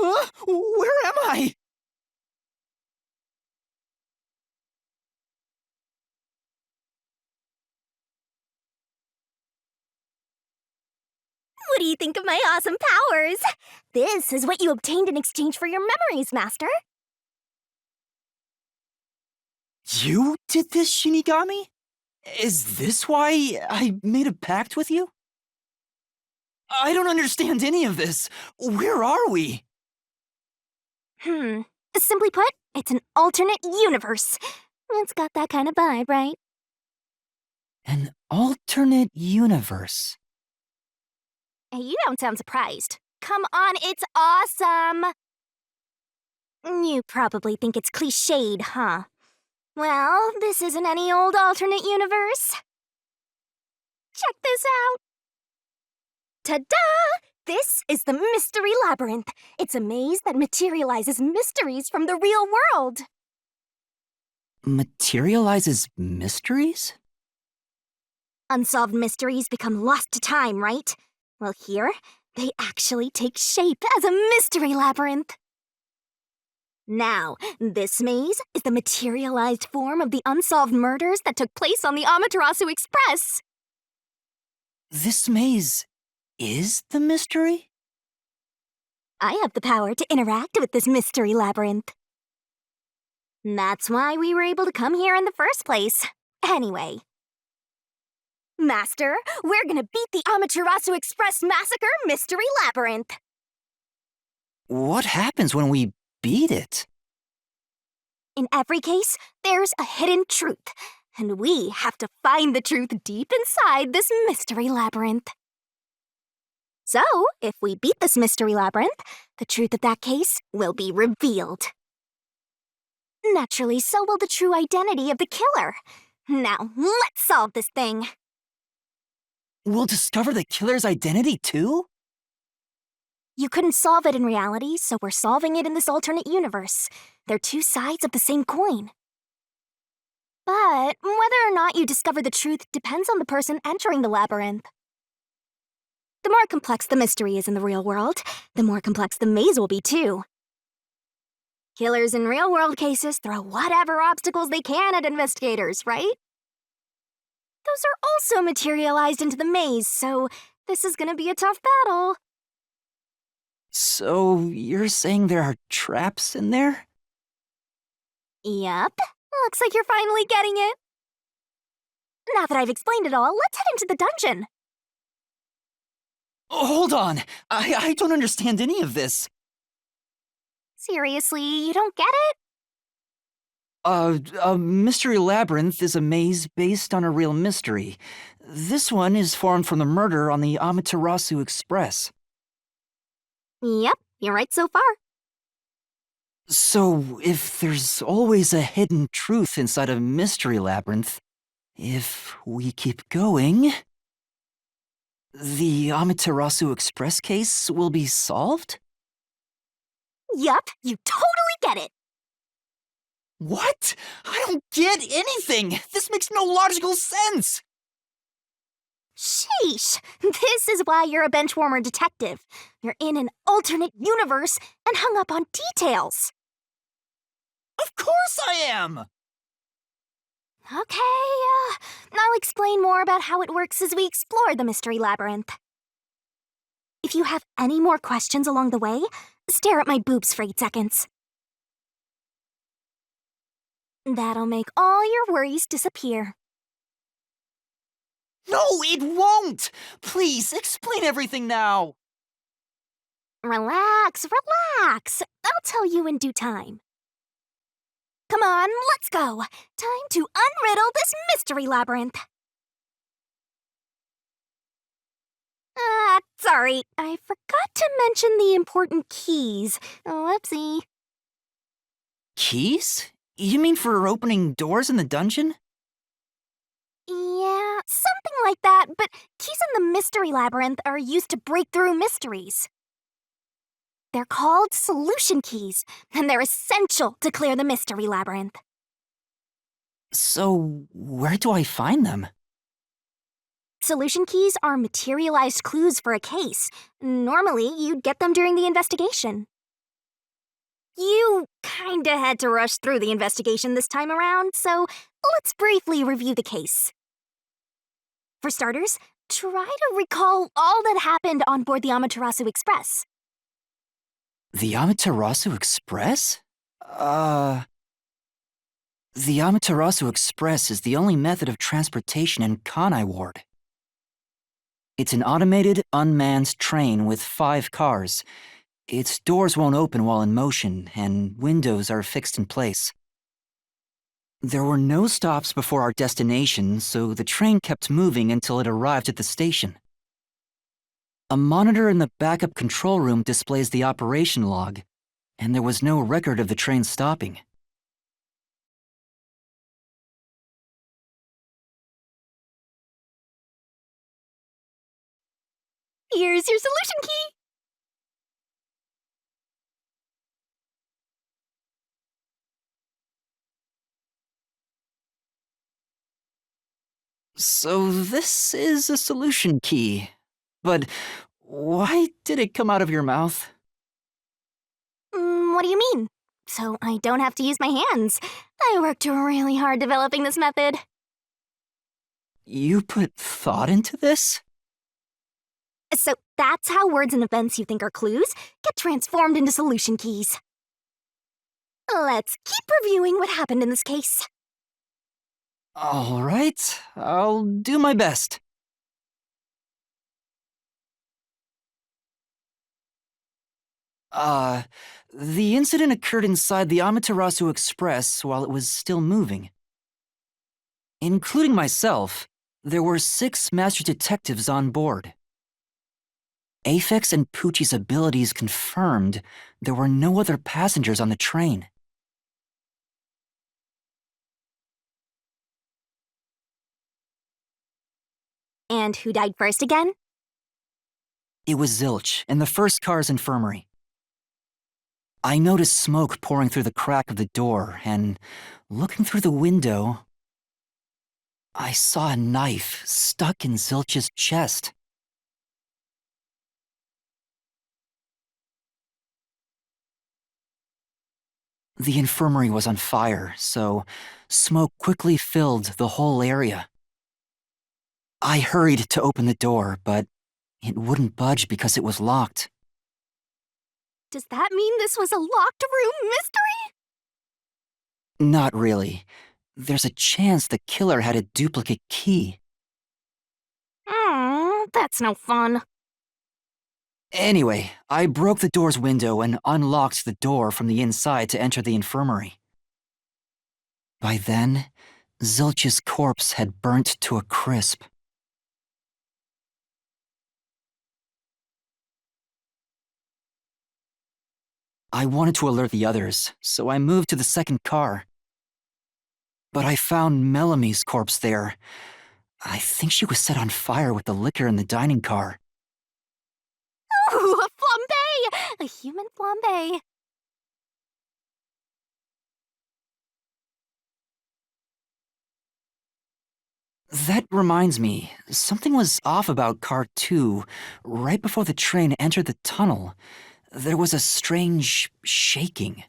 Huh? Where am I? What do you think of my awesome powers? This is what you obtained in exchange for your memories, Master. You did this, Shinigami? Is this why I made a pact with you? I don't understand any of this. Where are we? Simply put, it's an alternate universe. It's got that kind of vibe, right? An alternate universe. Hey, you don't sound surprised. Come on, it's awesome! You probably think it's cliched, huh? Well, this isn't any old alternate universe. Check this out! Ta-da! This is the Mystery Labyrinth. It's a maze that materializes mysteries from the real world. Materializes mysteries? Unsolved mysteries become lost to time, right? Well, here, they actually take shape as a mystery labyrinth. Now, this maze is the materialized form of the unsolved murders that took place on the Amaterasu Express. This maze is the mystery? I have the power to interact with this mystery labyrinth. That's why we were able to come here in the first place. Anyway. Master, we're gonna beat the Amaterasu Express Massacre Mystery Labyrinth. What happens when we beat it? In every case, there's a hidden truth, and we have to find the truth deep inside this mystery labyrinth. So, if we beat this mystery labyrinth, the truth of that case will be revealed. Naturally, so will the true identity of the killer. Now, let's solve this thing. We'll discover the killer's identity too? You couldn't solve it in reality, so we're solving it in this alternate universe. They're two sides of the same coin. But whether or not you discover the truth depends on the person entering the labyrinth. The more complex the mystery is in the real world, the more complex the maze will be too. Killers in real-world cases throw whatever obstacles they can at investigators, right? Those are also materialized into the maze, so this is gonna be a tough battle. So, you're saying there are traps in there? Yep, looks like you're finally getting it. Now that I've explained it all, let's head into the dungeon. Oh, hold on! I don't understand any of this. Seriously, you don't get it? A mystery labyrinth is a maze based on a real mystery. This one is formed from the murder on the Amaterasu Express. Yep, you're right so far. So, if there's always a hidden truth inside a mystery labyrinth, if we keep going, the Amaterasu Express case will be solved? Yup, you totally get it. What? I don't get anything! This makes no logical sense! Sheesh, this is why you're a benchwarmer detective. You're in an alternate universe and hung up on details. Of course I am! Okay, I'll explain more about how it works as we explore the mystery labyrinth. If you have any more questions along the way, stare at my boobs for 8 seconds. That'll make all your worries disappear. No, it won't! Please, explain everything now! Relax, relax. I'll tell you in due time. Come on, let's go. Time to unriddle this mystery labyrinth. Sorry, I forgot to mention the important keys. Whoopsie. Keys? You mean for opening doors in the dungeon? Yeah, something like that, but keys in the mystery labyrinth are used to break through mysteries. They're called solution keys, and they're essential to clear the mystery labyrinth. So, where do I find them? Solution keys are materialized clues for a case. Normally, you'd get them during the investigation. You kinda had to rush through the investigation this time around, so let's briefly review the case. For starters, try to recall all that happened on board the Amaterasu Express. The Amaterasu Express? The Amaterasu Express is the only method of transportation in Kanai Ward. It's an automated, unmanned train with 5 cars. Its doors won't open while in motion, and windows are fixed in place. There were no stops before our destination, so the train kept moving until it arrived at the station. A monitor in the backup control room displays the operation log, and there was no record of the train stopping. Here's your solution key! So this is a solution key. But why did it come out of your mouth? What do you mean? So I don't have to use my hands. I worked really hard developing this method. You put thought into this? So that's how words and events you think are clues get transformed into solution keys. Let's keep reviewing what happened in this case. All right, I'll do my best. The incident occurred inside the Amaterasu Express while it was still moving. Including myself, there were 6 master detectives on board. Aphex and Poochie's abilities confirmed there were no other passengers on the train. And who died first again? It was Zilch in the first car's infirmary. I noticed smoke pouring through the crack of the door, and looking through the window, I saw a knife stuck in Zilch's chest. The infirmary was on fire, so smoke quickly filled the whole area. I hurried to open the door, but it wouldn't budge because it was locked. Does that mean this was a locked room mystery? Not really. There's a chance the killer had a duplicate key. That's no fun. Anyway, I broke the door's window and unlocked the door from the inside to enter the infirmary. By then, Zilch's corpse had burnt to a crisp. I wanted to alert the others, so I moved to the second car. But I found Melamie's corpse there. I think she was set on fire with the liquor in the dining car. Ooh, a flambe! A human flambe. That reminds me, something was off about Car 2. Right before the train entered the tunnel, there was a strange shaking.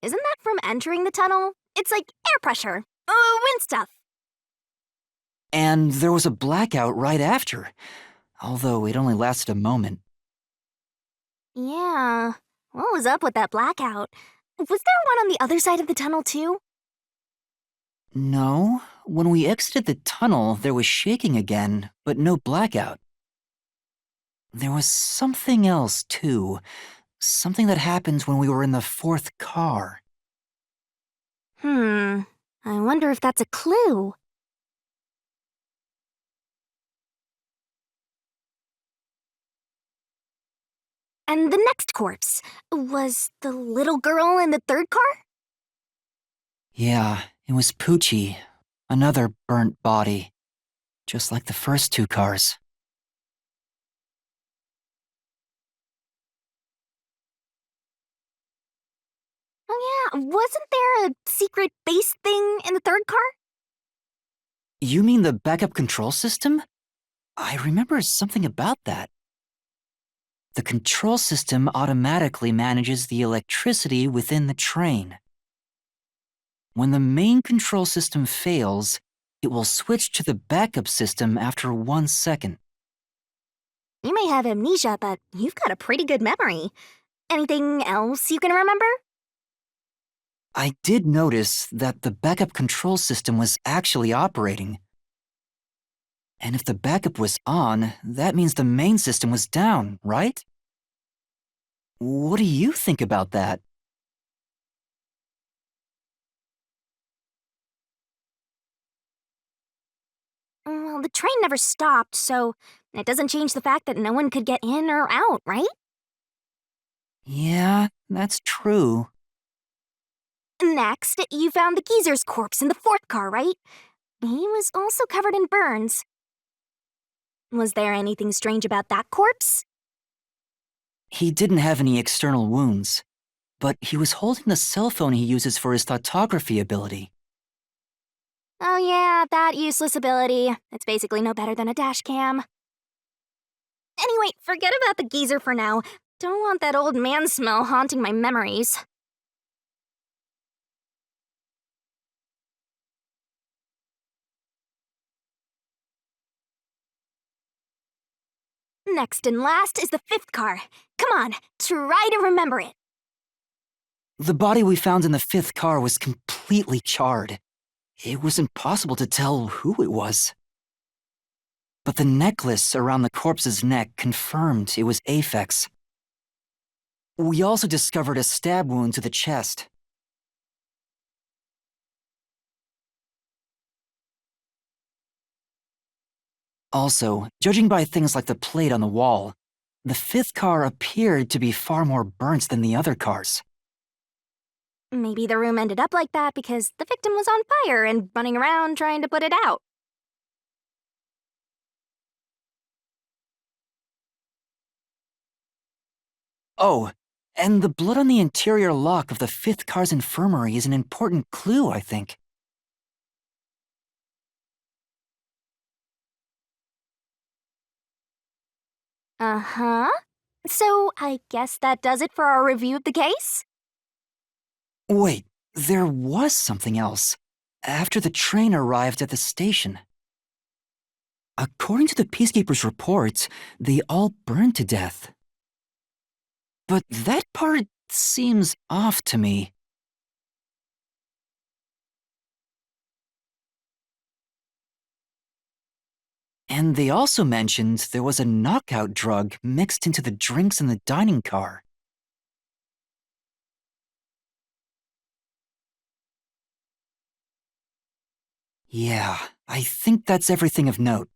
Isn't that from entering the tunnel? It's like air pressure. Wind stuff. And there was a blackout right after, although it only lasted a moment. Yeah. What was up with that blackout? Was there one on the other side of the tunnel, too? No, when we exited the tunnel, there was shaking again, but no blackout. There was something else, too. Something that happened when we were in the 4th car. I wonder if that's a clue. And the next corpse, was the little girl in the 3rd car? Yeah, it was Poochie, another burnt body, just like the first 2 cars. Oh yeah, wasn't there a secret base thing in the 3rd car? You mean the backup control system? I remember something about that. The control system automatically manages the electricity within the train. When the main control system fails, it will switch to the backup system after 1 second. You may have amnesia, but you've got a pretty good memory. Anything else you can remember? I did notice that the backup control system was actually operating. And if the backup was on, that means the main system was down, right? What do you think about that? Well, the train never stopped, so it doesn't change the fact that no one could get in or out, right? Yeah, that's true. Next, you found the geezer's corpse in the fourth car, right? He was also covered in burns. Was there anything strange about that corpse? He didn't have any external wounds, but he was holding the cell phone he uses for his photography ability. Oh yeah, that useless ability. It's basically no better than a dash cam. Anyway, forget about the geezer for now. Don't want that old man smell haunting my memories. Next and last is the fifth car. Come on, try to remember it. The body we found in the fifth car was completely charred. It was impossible to tell who it was. But the necklace around the corpse's neck confirmed it was Aphex. We also discovered a stab wound to the chest. Also, judging by things like the plate on the wall, the fifth car appeared to be far more burnt than the other cars. Maybe the room ended up like that because the victim was on fire and running around trying to put it out. Oh, and the blood on the interior lock of the fifth car's infirmary is an important clue, I think. Uh-huh. So, I guess that does it for our review of the case? Wait, there was something else. After the train arrived at the station. According to the Peacekeepers' reports, they all burned to death. But that part seems off to me. And they also mentioned there was a knockout drug mixed into the drinks in the dining car. Yeah, I think that's everything of note.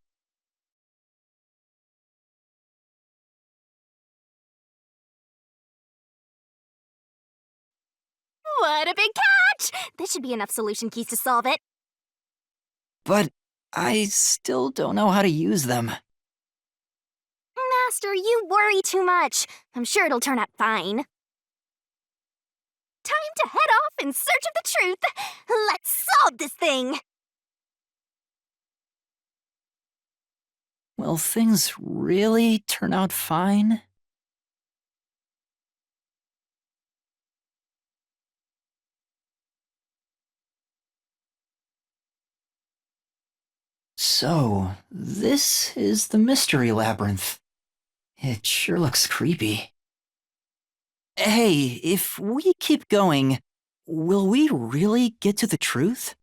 What a big catch! This should be enough solution keys to solve it. But I still don't know how to use them. Master, you worry too much. I'm sure it'll turn out fine. Time to head off in search of the truth. Let's solve this thing. Will things really turn out fine? So, this is the mystery labyrinth. It sure looks creepy. Hey, if we keep going, will we really get to the truth?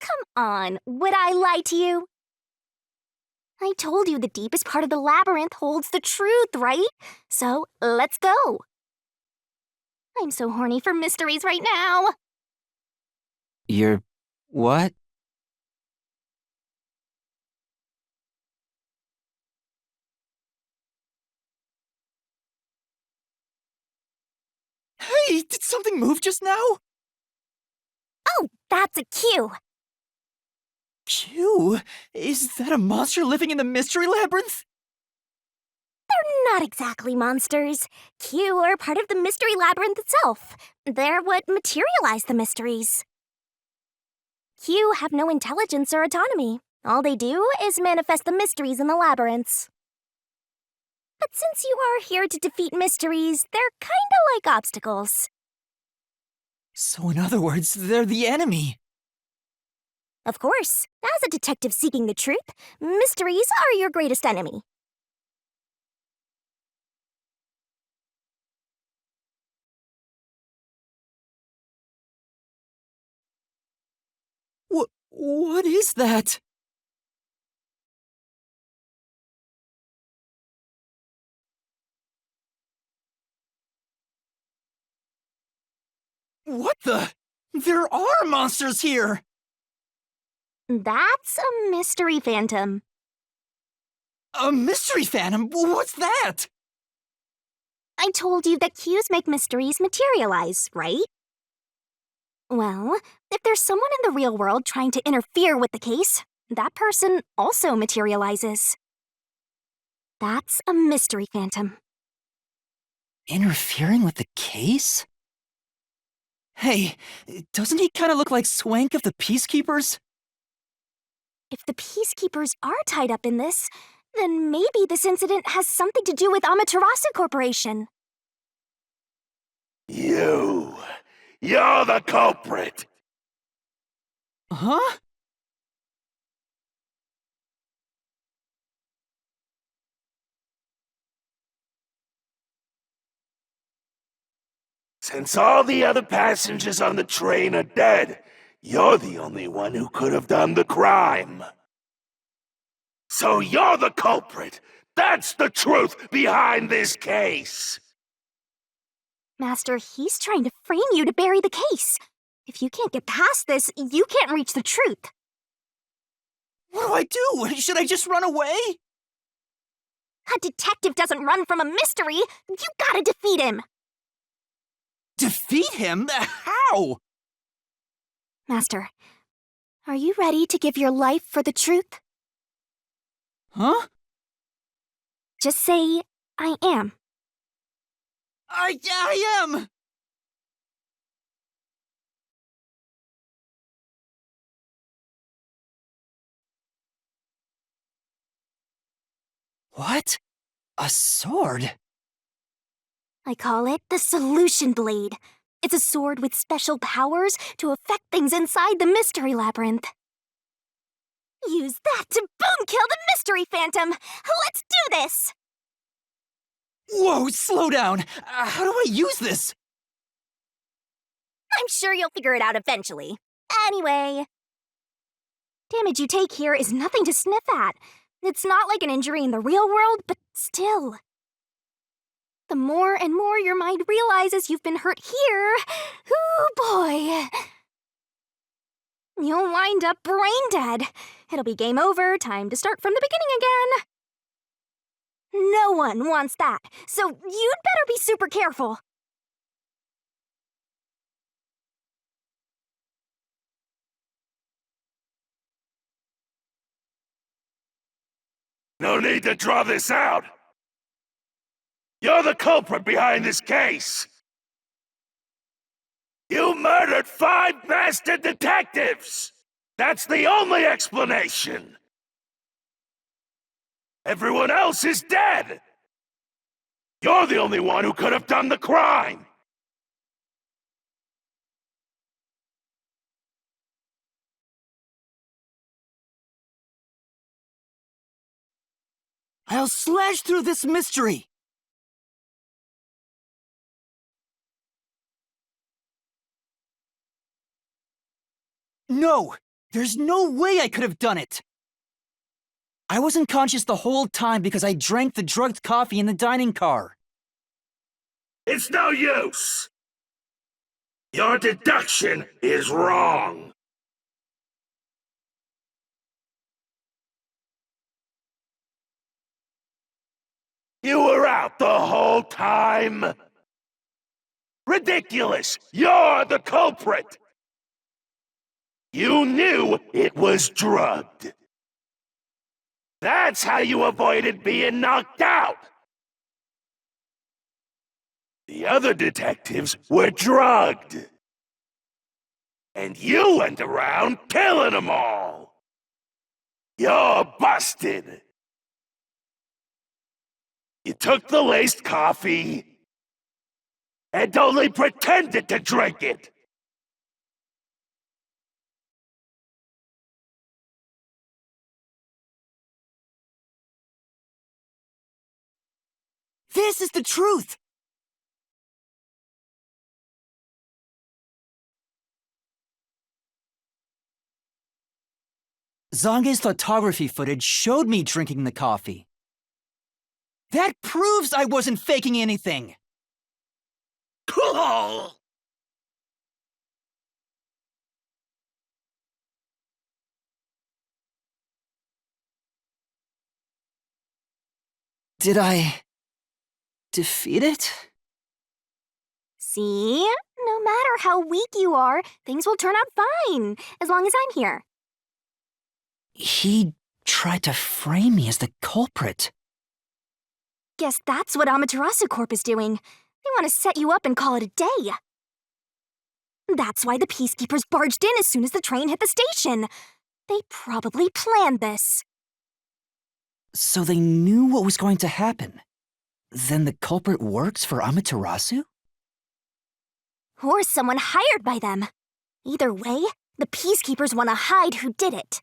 Come on, would I lie to you? I told you the deepest part of the labyrinth holds the truth, right? So, let's go. I'm so horny for mysteries right now. You're... what? Hey, did something move just now? Oh, that's a cue. Q? Is that a monster living in the mystery labyrinth? They're not exactly monsters. Q are part of the mystery labyrinth itself. They're what materialize the mysteries. Q have no intelligence or autonomy. All they do is manifest the mysteries in the labyrinths. But since you are here to defeat mysteries, they're kinda like obstacles. So in other words, they're the enemy. Of course, as a detective seeking the truth, mysteries are your greatest enemy. What is that? What the? There are monsters here! That's a mystery phantom. A mystery phantom? What's that? I told you that cues make mysteries materialize, right? Well, if there's someone in the real world trying to interfere with the case, that person also materializes. That's a mystery phantom. Interfering with the case? Hey, doesn't he kind of look like Swank of the Peacekeepers? If the peacekeepers are tied up in this, then maybe this incident has something to do with Amaterasu Corporation. You're the culprit! Huh? Since all the other passengers on the train are dead, you're the only one who could have done the crime. So you're the culprit! That's the truth behind this case! Master, he's trying to frame you to bury the case. If you can't get past this, you can't reach the truth. What do I do? Should I just run away? A detective doesn't run from a mystery. You gotta defeat him. Defeat him? How? Master, are you ready to give your life for the truth? Huh? Just say, I am. I am! What? A sword? I call it the Solution Blade. It's a sword with special powers to affect things inside the Mystery Labyrinth. Use that to boom kill the Mystery Phantom! Let's do this! Whoa, slow down! How do I use this? I'm sure you'll figure it out eventually. Anyway, damage you take here is nothing to sniff at. It's not like an injury in the real world, but still. The more and more your mind realizes you've been hurt here, oh boy, you'll wind up brain dead. It'll be game over, time to start from the beginning again. No one wants that, so you'd better be super careful. No need to draw this out! You're the culprit behind this case! You murdered 5 master detectives! That's the only explanation! Everyone else is dead! You're the only one who could have done the crime! I'll slash through this mystery! No! There's no way I could have done it! I wasn't conscious the whole time because I drank the drugged coffee in the dining car. It's no use! Your deduction is wrong! You were out the whole time? Ridiculous! You're the culprit! You knew it was drugged. That's how you avoided being knocked out! The other detectives were drugged. And you went around killing them all! You're busted! You took the laced coffee and only pretended to drink it. This is the truth! Zange's photography footage showed me drinking the coffee. That proves I wasn't faking anything! Cool! Did I defeat it? See? No matter how weak you are, things will turn out fine, as long as I'm here. He tried to frame me as the culprit. Guess that's what Amaterasu Corp is doing. They want to set you up and call it a day. That's why the peacekeepers barged in as soon as the train hit the station. They probably planned this. So they knew what was going to happen. Then the culprit works for Amaterasu? Or someone hired by them. Either way, the peacekeepers want to hide who did it.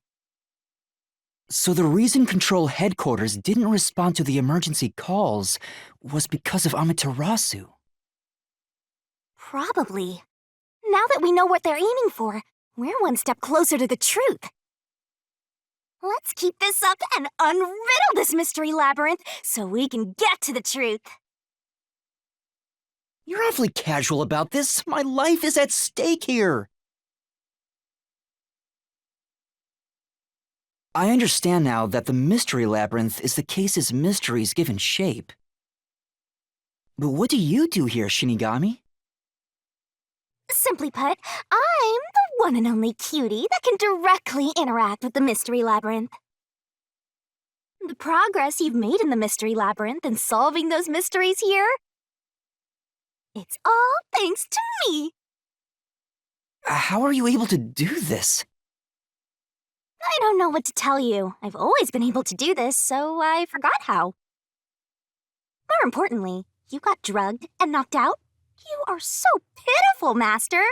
So the reason Control Headquarters didn't respond to the emergency calls was because of Amaterasu. Probably. Now that we know what they're aiming for, we're one step closer to the truth. Let's keep this up and unriddle this mystery labyrinth so we can get to the truth. You're awfully casual about this. My life is at stake here. I understand now that the mystery labyrinth is the case's mysteries given shape. But what do you do here, Shinigami? Simply put, I'm the one and only cutie that can directly interact with the mystery labyrinth. The progress you've made in the mystery labyrinth and solving those mysteries here, it's all thanks to me. How are you able to do this? I don't know what to tell you. I've always been able to do this, so I forgot how. More importantly, you got drugged and knocked out? You are so pitiful, Master.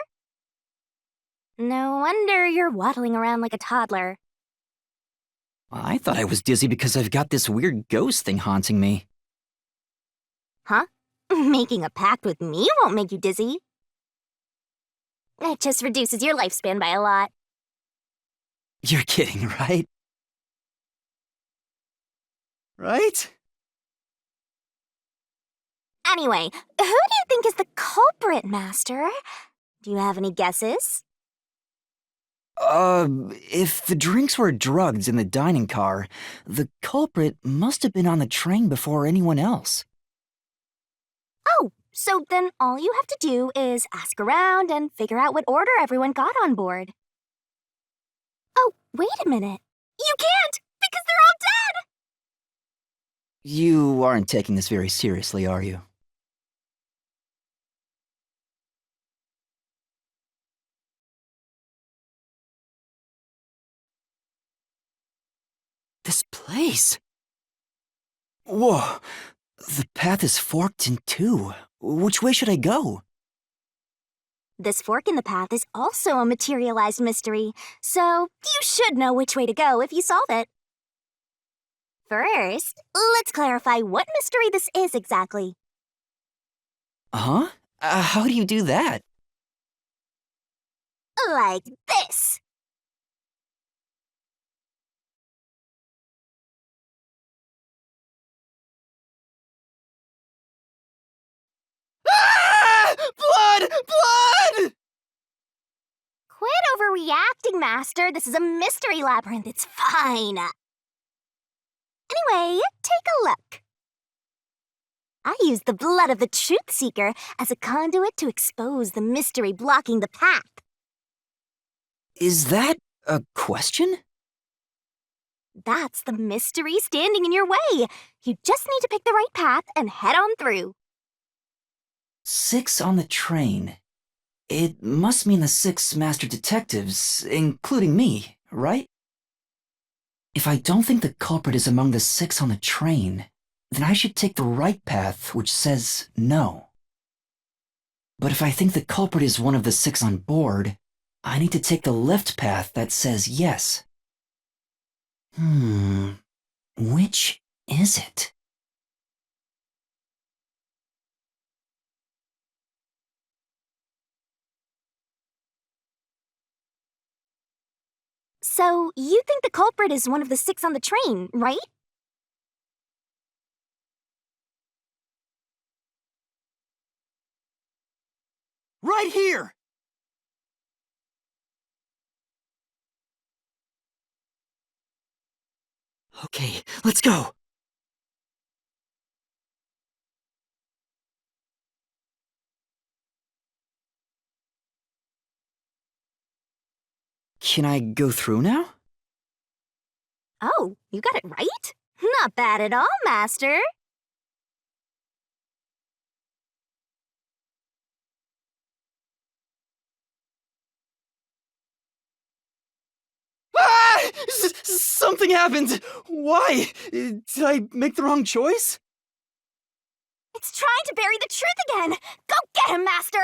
No wonder you're waddling around like a toddler. I thought I was dizzy because I've got this weird ghost thing haunting me. Huh? Making a pact with me won't make you dizzy. It just reduces your lifespan by a lot. You're kidding, right? Right? Anyway, who do you think is the culprit, Master? Do you have any guesses? If the drinks were drugs in the dining car, the culprit must have been on the train before anyone else. Oh, so then all you have to do is ask around and figure out what order everyone got on board. Oh, wait a minute. You can't, because they're all dead! You aren't taking this very seriously, are you? This place! Whoa! The path is forked in two. Which way should I go? This fork in the path is also a materialized mystery, so you should know which way to go if you solve it. First, let's clarify what mystery this is exactly. Huh? How do you do that? Like this. Ah! Blood! Blood! Quit overreacting, Master. This is a mystery labyrinth. It's fine. Anyway, take a look. I used the blood of the Truth Seeker as a conduit to expose the mystery blocking the path. Is that a question? That's the mystery standing in your way. You just need to pick the right path and head on through. 6 on the train. It must mean the 6 master detectives, including me, right? If I don't think the culprit is among the 6 on the train, then I should take the right path, which says no. But if I think the culprit is one of the 6 on board, I need to take the left path that says yes. Which is it? So, you think the culprit is one of the 6 on the train, right? Right here! Okay, let's go. Can I go through now? Oh, you got it right? Not bad at all, Master. Ah! Something happened! Why? Did I make the wrong choice? It's trying to bury the truth again! Go get him, Master!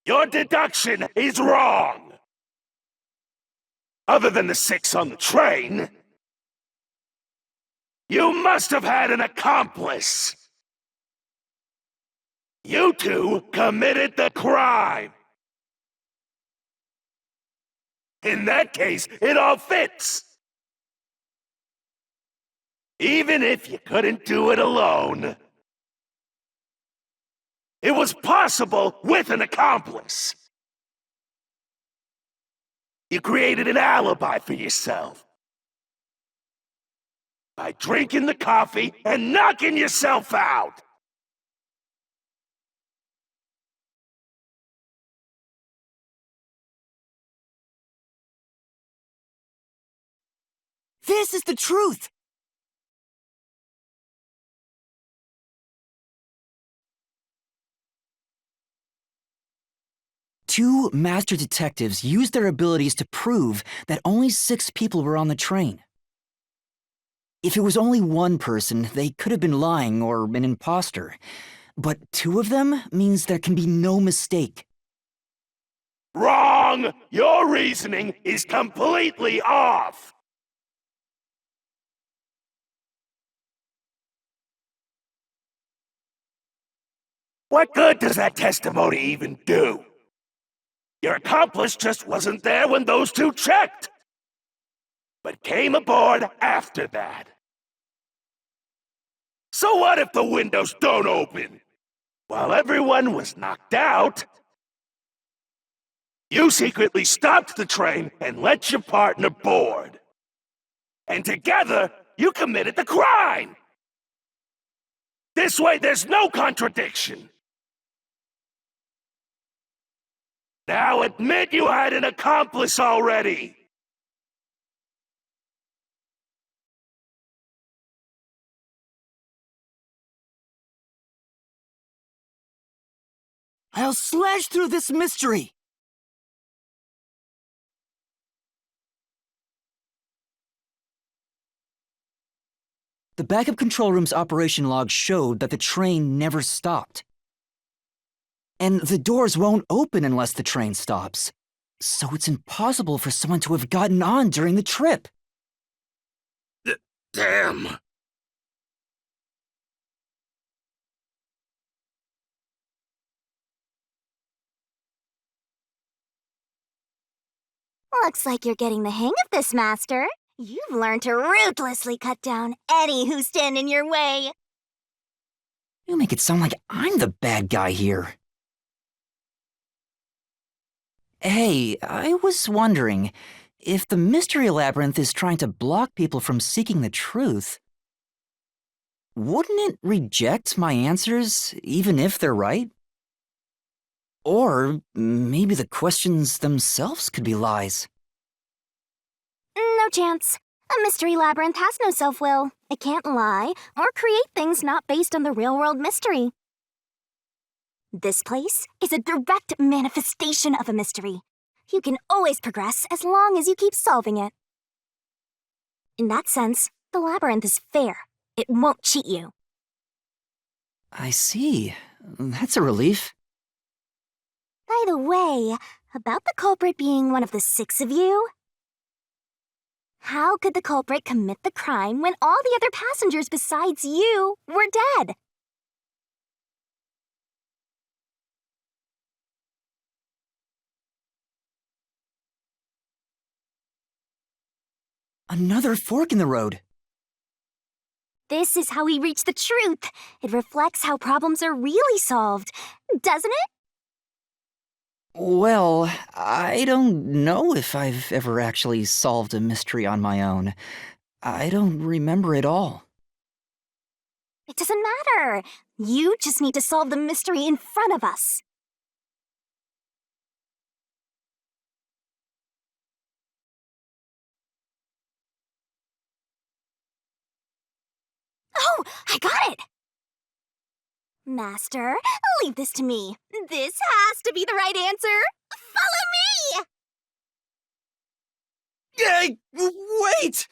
Your deduction is wrong! Other than the 6 on the train, you must have had an accomplice! You two committed the crime! In that case, it all fits! Even if you couldn't do it alone, it was possible with an accomplice! You created an alibi for yourself by drinking the coffee and knocking yourself out! This is the truth! Two master detectives used their abilities to prove that only 6 people were on the train. If it was only one person, they could have been lying or an imposter. But 2 of them means there can be no mistake. Wrong! Your reasoning is completely off! What good does that testimony even do? Your accomplice just wasn't there when those 2 checked, but came aboard after that. So what if the windows don't open? While everyone was knocked out, you secretly stopped the train and let your partner board. And together, you committed the crime! This way, there's no contradiction! Now admit you had an accomplice already! I'll slash through this mystery! The backup control room's operation log showed that the train never stopped. And the doors won't open unless the train stops. So it's impossible for someone to have gotten on during the trip. Damn! Looks like you're getting the hang of this, Master. You've learned to ruthlessly cut down any who stand in your way. You make it sound like I'm the bad guy here. Hey, I was wondering, if the Mystery Labyrinth is trying to block people from seeking the truth, wouldn't it reject my answers, even if they're right? Or maybe the questions themselves could be lies. No chance. A mystery labyrinth has no self-will. It can't lie or create things not based on the real-world mystery. This place is a direct manifestation of a mystery. You can always progress as long as you keep solving it. In that sense, the labyrinth is fair. It won't cheat you. I see. That's a relief. By the way, about the culprit being one of the 6 of you, how could the culprit commit the crime when all the other passengers besides you were dead? Another fork in the road. This is how we reach the truth. It reflects how problems are really solved, doesn't it? Well, I don't know if I've ever actually solved a mystery on my own. I don't remember it all. It doesn't matter. You just need to solve the mystery in front of us. Oh, I got it! Master, leave this to me. This has to be the right answer. Follow me! Hey, wait!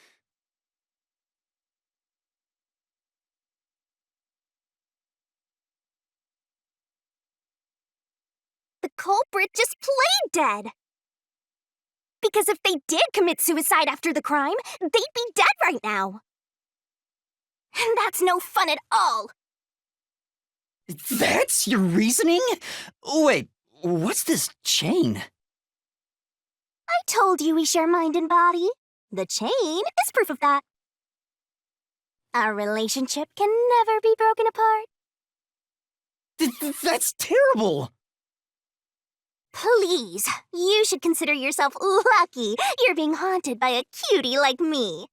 The culprit just played dead. Because if they did commit suicide after the crime, they'd be dead right now. And that's no fun at all. That's your reasoning? Wait, what's this chain? I told you we share mind and body. The chain is proof of that. Our relationship can never be broken apart. That's terrible! Please, you should consider yourself lucky you're being haunted by a cutie like me.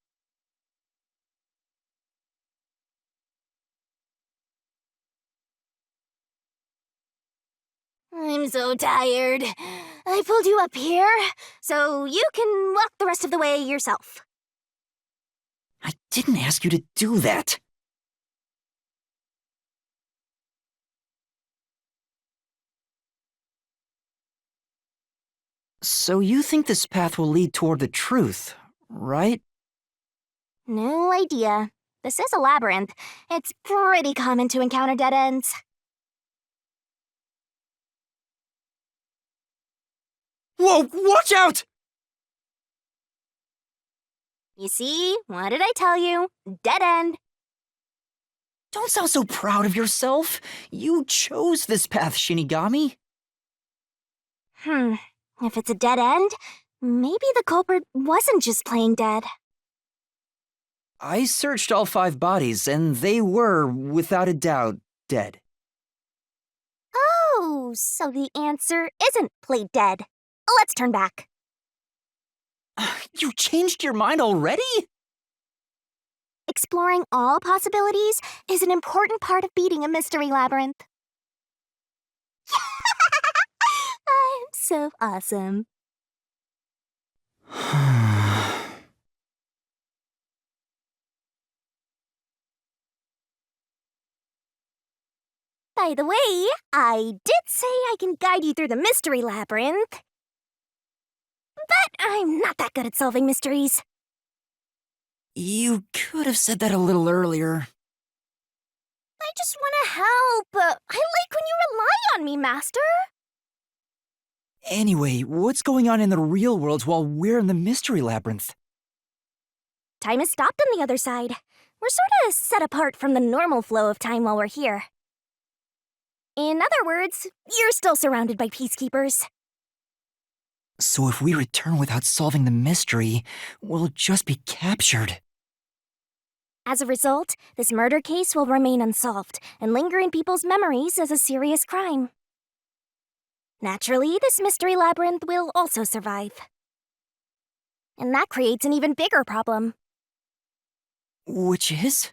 I'm so tired. I pulled you up here, so you can walk the rest of the way yourself. I didn't ask you to do that. So you think this path will lead toward the truth, right? No idea. This is a labyrinth. It's pretty common to encounter dead ends. Whoa, watch out! You see? What did I tell you? Dead end. Don't sound so proud of yourself. You chose this path, Shinigami. If it's a dead end, maybe the culprit wasn't just plain dead. I searched all 5 bodies, and they were, without a doubt, dead. Oh, so the answer isn't played dead. Let's turn back. You changed your mind already? Exploring all possibilities is an important part of beating a mystery labyrinth. I'm so awesome. By the way, I did say I can guide you through the mystery labyrinth. But I'm not that good at solving mysteries. You could have said that a little earlier. I just want to help. I like when you rely on me, Master. Anyway, what's going on in the real world while we're in the mystery labyrinth? Time has stopped on the other side. We're sort of set apart from the normal flow of time while we're here. In other words, you're still surrounded by peacekeepers. So if we return without solving the mystery, we'll just be captured. As a result, this murder case will remain unsolved and linger in people's memories as a serious crime. Naturally, this mystery labyrinth will also survive. And that creates an even bigger problem. Which is?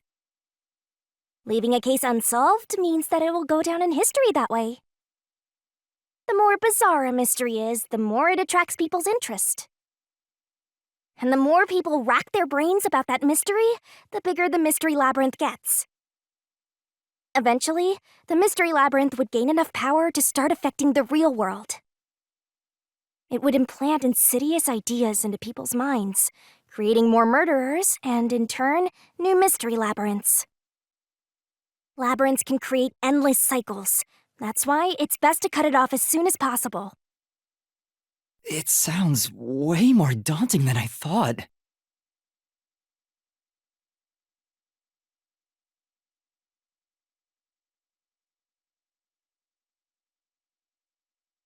Leaving a case unsolved means that it will go down in history that way. The more bizarre a mystery is, the more it attracts people's interest. And the more people rack their brains about that mystery, the bigger the mystery labyrinth gets. Eventually, the Mystery Labyrinth would gain enough power to start affecting the real world. It would implant insidious ideas into people's minds, creating more murderers and, in turn, new mystery labyrinths. Labyrinths can create endless cycles. That's why it's best to cut it off as soon as possible. It sounds way more daunting than I thought.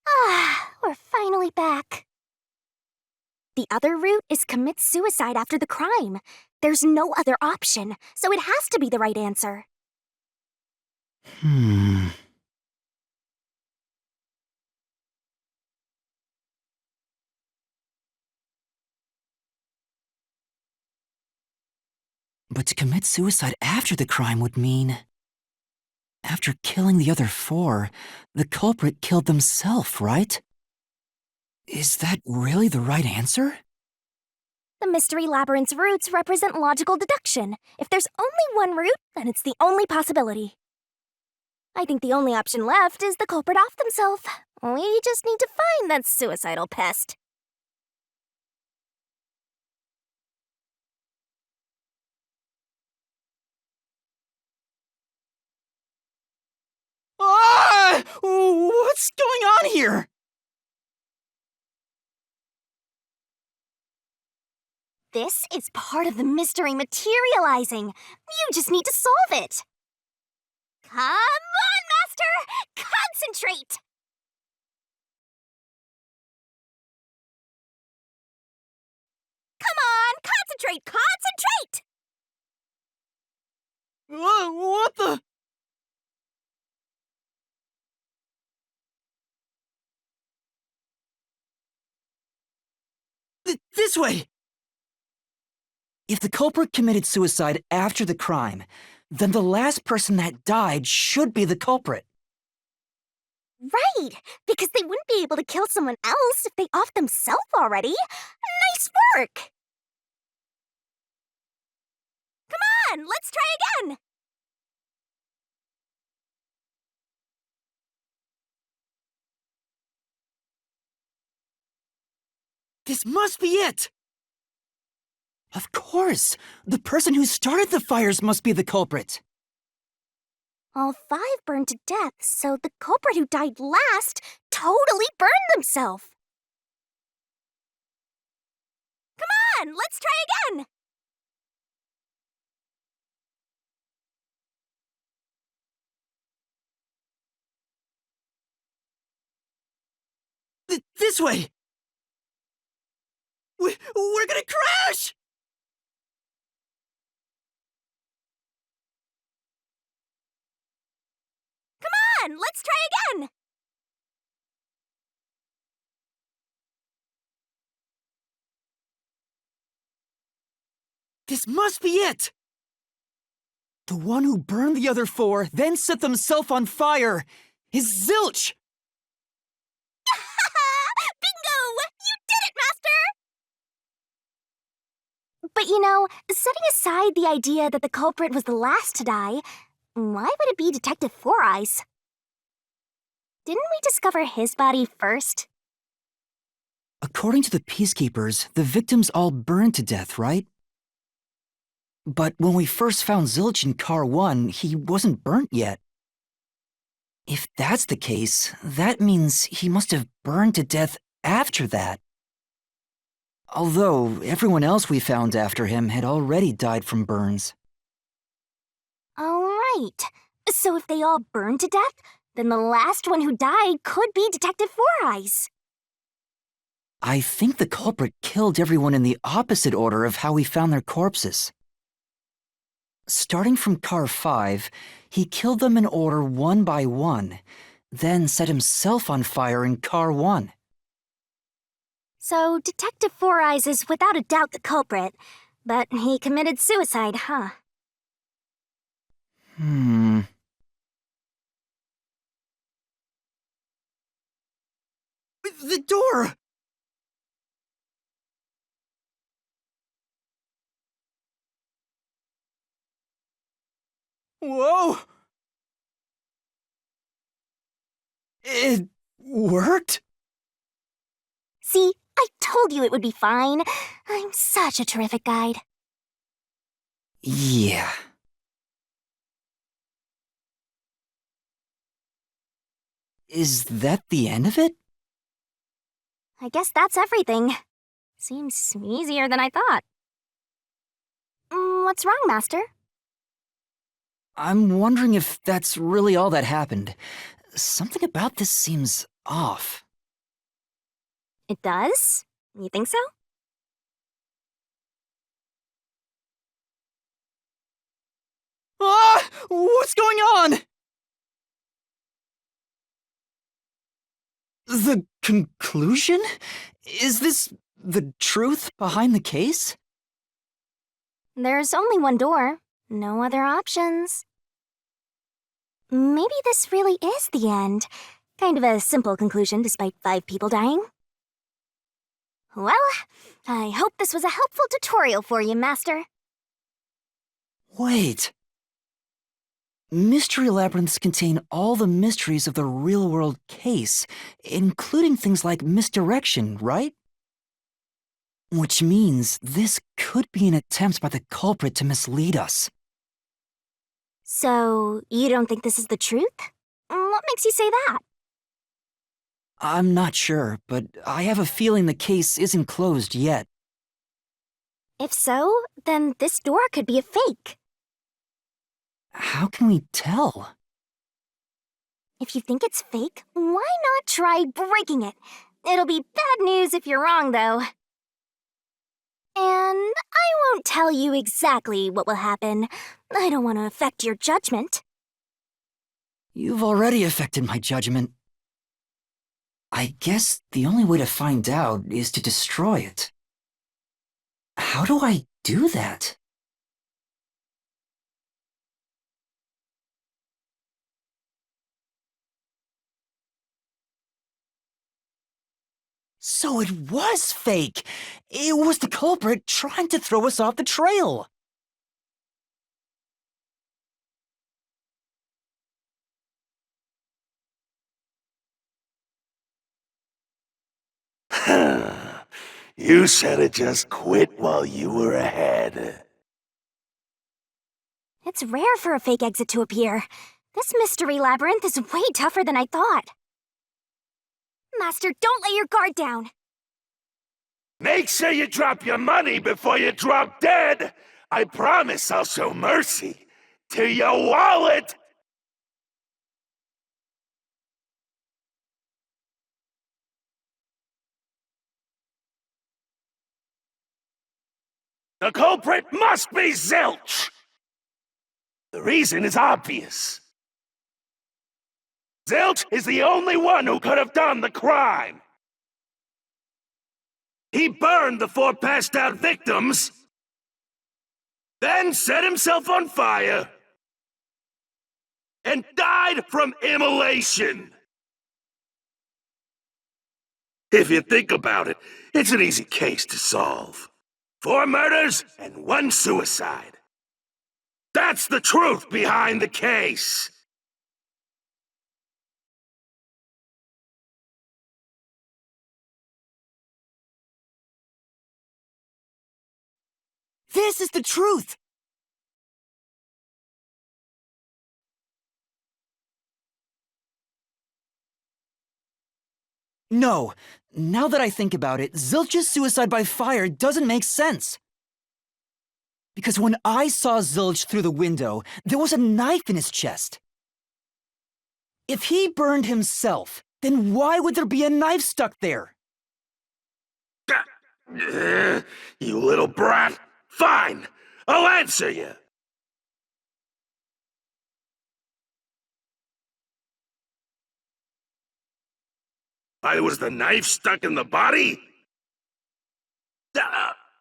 Ah, we're finally back. The other route is commit suicide after the crime. There's no other option, so it has to be the right answer. But to commit suicide after the crime would mean... After killing the other four, the culprit killed themselves, right? Is that really the right answer? The Mystery Labyrinth's routes represent logical deduction. If there's only one route, then it's the only possibility. I think the only option left is the culprit off themselves. We just need to find that suicidal pest. Ah! What's going on here? This is part of the mystery materializing. You just need to solve it. Come on, Master! Concentrate! Come on, concentrate! Concentrate! What the... This way! If the culprit committed suicide after the crime, then the last person that died should be the culprit. Right, because they wouldn't be able to kill someone else if they offed themselves already. Nice work! Come on, let's try again! This must be it! Of course! The person who started the fires must be the culprit! All 5 burned to death, so the culprit who died last totally burned themselves. Come on, let's try again! This way! We're gonna crash! Come on, let's try again! This must be it! The one who burned the other 4, then set themselves on fire, is Zilch! Bingo! You did it, Master! But you know, setting aside the idea that the culprit was the last to die, why would it be Detective Four Eyes? Didn't we discover his body first? According to the Peacekeepers, the victims all burned to death, right? But when we first found Zilch in Car 1, he wasn't burnt yet. If that's the case, that means he must have burned to death after that. Although everyone else we found after him had already died from burns. All right. So if they all burned to death, then the last one who died could be Detective Four Eyes. I think the culprit killed everyone in the opposite order of how we found their corpses. Starting from Car 5, he killed them in order one by one, then set himself on fire in Car 1. So Detective Four Eyes is without a doubt the culprit, but he committed suicide, huh? The door! Whoa! It worked? See, I told you it would be fine. I'm such a terrific guide. Yeah. Is that the end of it? I guess that's everything. Seems easier than I thought. What's wrong, Master? I'm wondering if that's really all that happened. Something about this seems off. It does? You think so? Ah! What's going on? The conclusion? Is this the truth behind the case? There's only one door. No other options. Maybe this really is the end. Kind of a simple conclusion despite 5 people dying. Well, I hope this was a helpful tutorial for you, Master. Wait. Mystery labyrinths contain all the mysteries of the real-world case, including things like misdirection, right? Which means this could be an attempt by the culprit to mislead us. So, you don't think this is the truth? What makes you say that? I'm not sure, but I have a feeling the case isn't closed yet. If so, then this door could be a fake. How can we tell? If you think it's fake, why not try breaking it? It'll be bad news if you're wrong, though. And I won't tell you exactly what will happen. I don't want to affect your judgment. You've already affected my judgment. I guess the only way to find out is to destroy it. How do I do that? So it was fake! It was the culprit trying to throw us off the trail! You should've just quit while you were ahead. It's rare for a fake exit to appear. This mystery labyrinth is way tougher than I thought. Master, don't let your guard down. Make sure you drop your money before you drop dead. I promise I'll show mercy to your wallet. The culprit must be Zilch! The reason is obvious. Zilch is the only one who could have done the crime. He burned the 4 passed-out victims, then set himself on fire, and died from immolation. If you think about it, it's an easy case to solve. 4 murders and 1 suicide. That's the truth behind the case. This is the truth! No. Now that I think about it, Zilch's suicide by fire doesn't make sense. Because when I saw Zilch through the window, there was a knife in his chest. If he burned himself, then why would there be a knife stuck there? You little brat. Fine, I'll answer you. Why was the knife stuck in the body?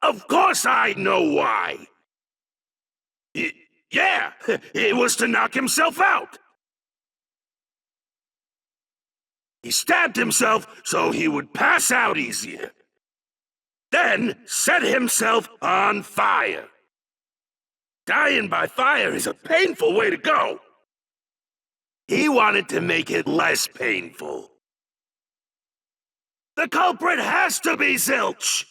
Of course I know why. Yeah, it was to knock himself out. He stabbed himself so he would pass out easier. Then set himself on fire. Dying by fire is a painful way to go. He wanted to make it less painful. The culprit has to be Zilch!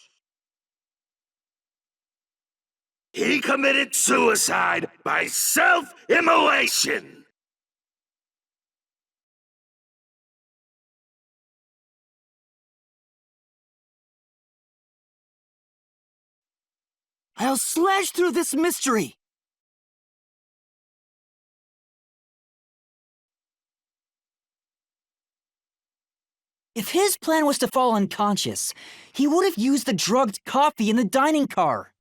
He committed suicide by self-immolation! I'll slash through this mystery! If his plan was to fall unconscious, he would have used the drugged coffee in the dining car.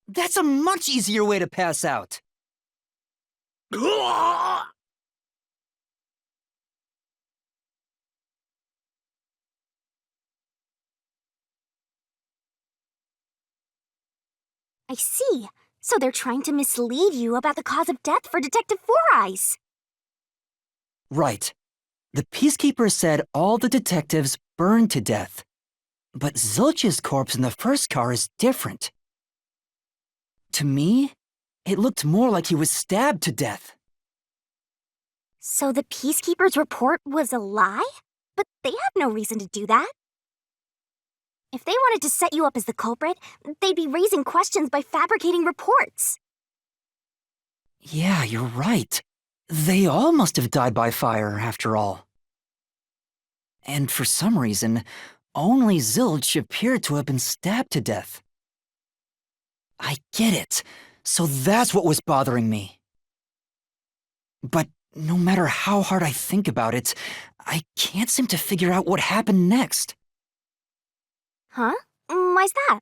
That's a much easier way to pass out. I see. So they're trying to mislead you about the cause of death for Detective Four Eyes. Right. The Peacekeeper said all the detectives burned to death. But Zilch's corpse in the first car is different. To me, it looked more like he was stabbed to death. So the Peacekeeper's report was a lie? But they have no reason to do that. If they wanted to set you up as the culprit, they'd be raising questions by fabricating reports. Yeah, you're right. They all must have died by fire, after all. And for some reason, only Zilch appeared to have been stabbed to death. I get it. So that's what was bothering me. But no matter how hard I think about it, I can't seem to figure out what happened next. Huh? Why's that?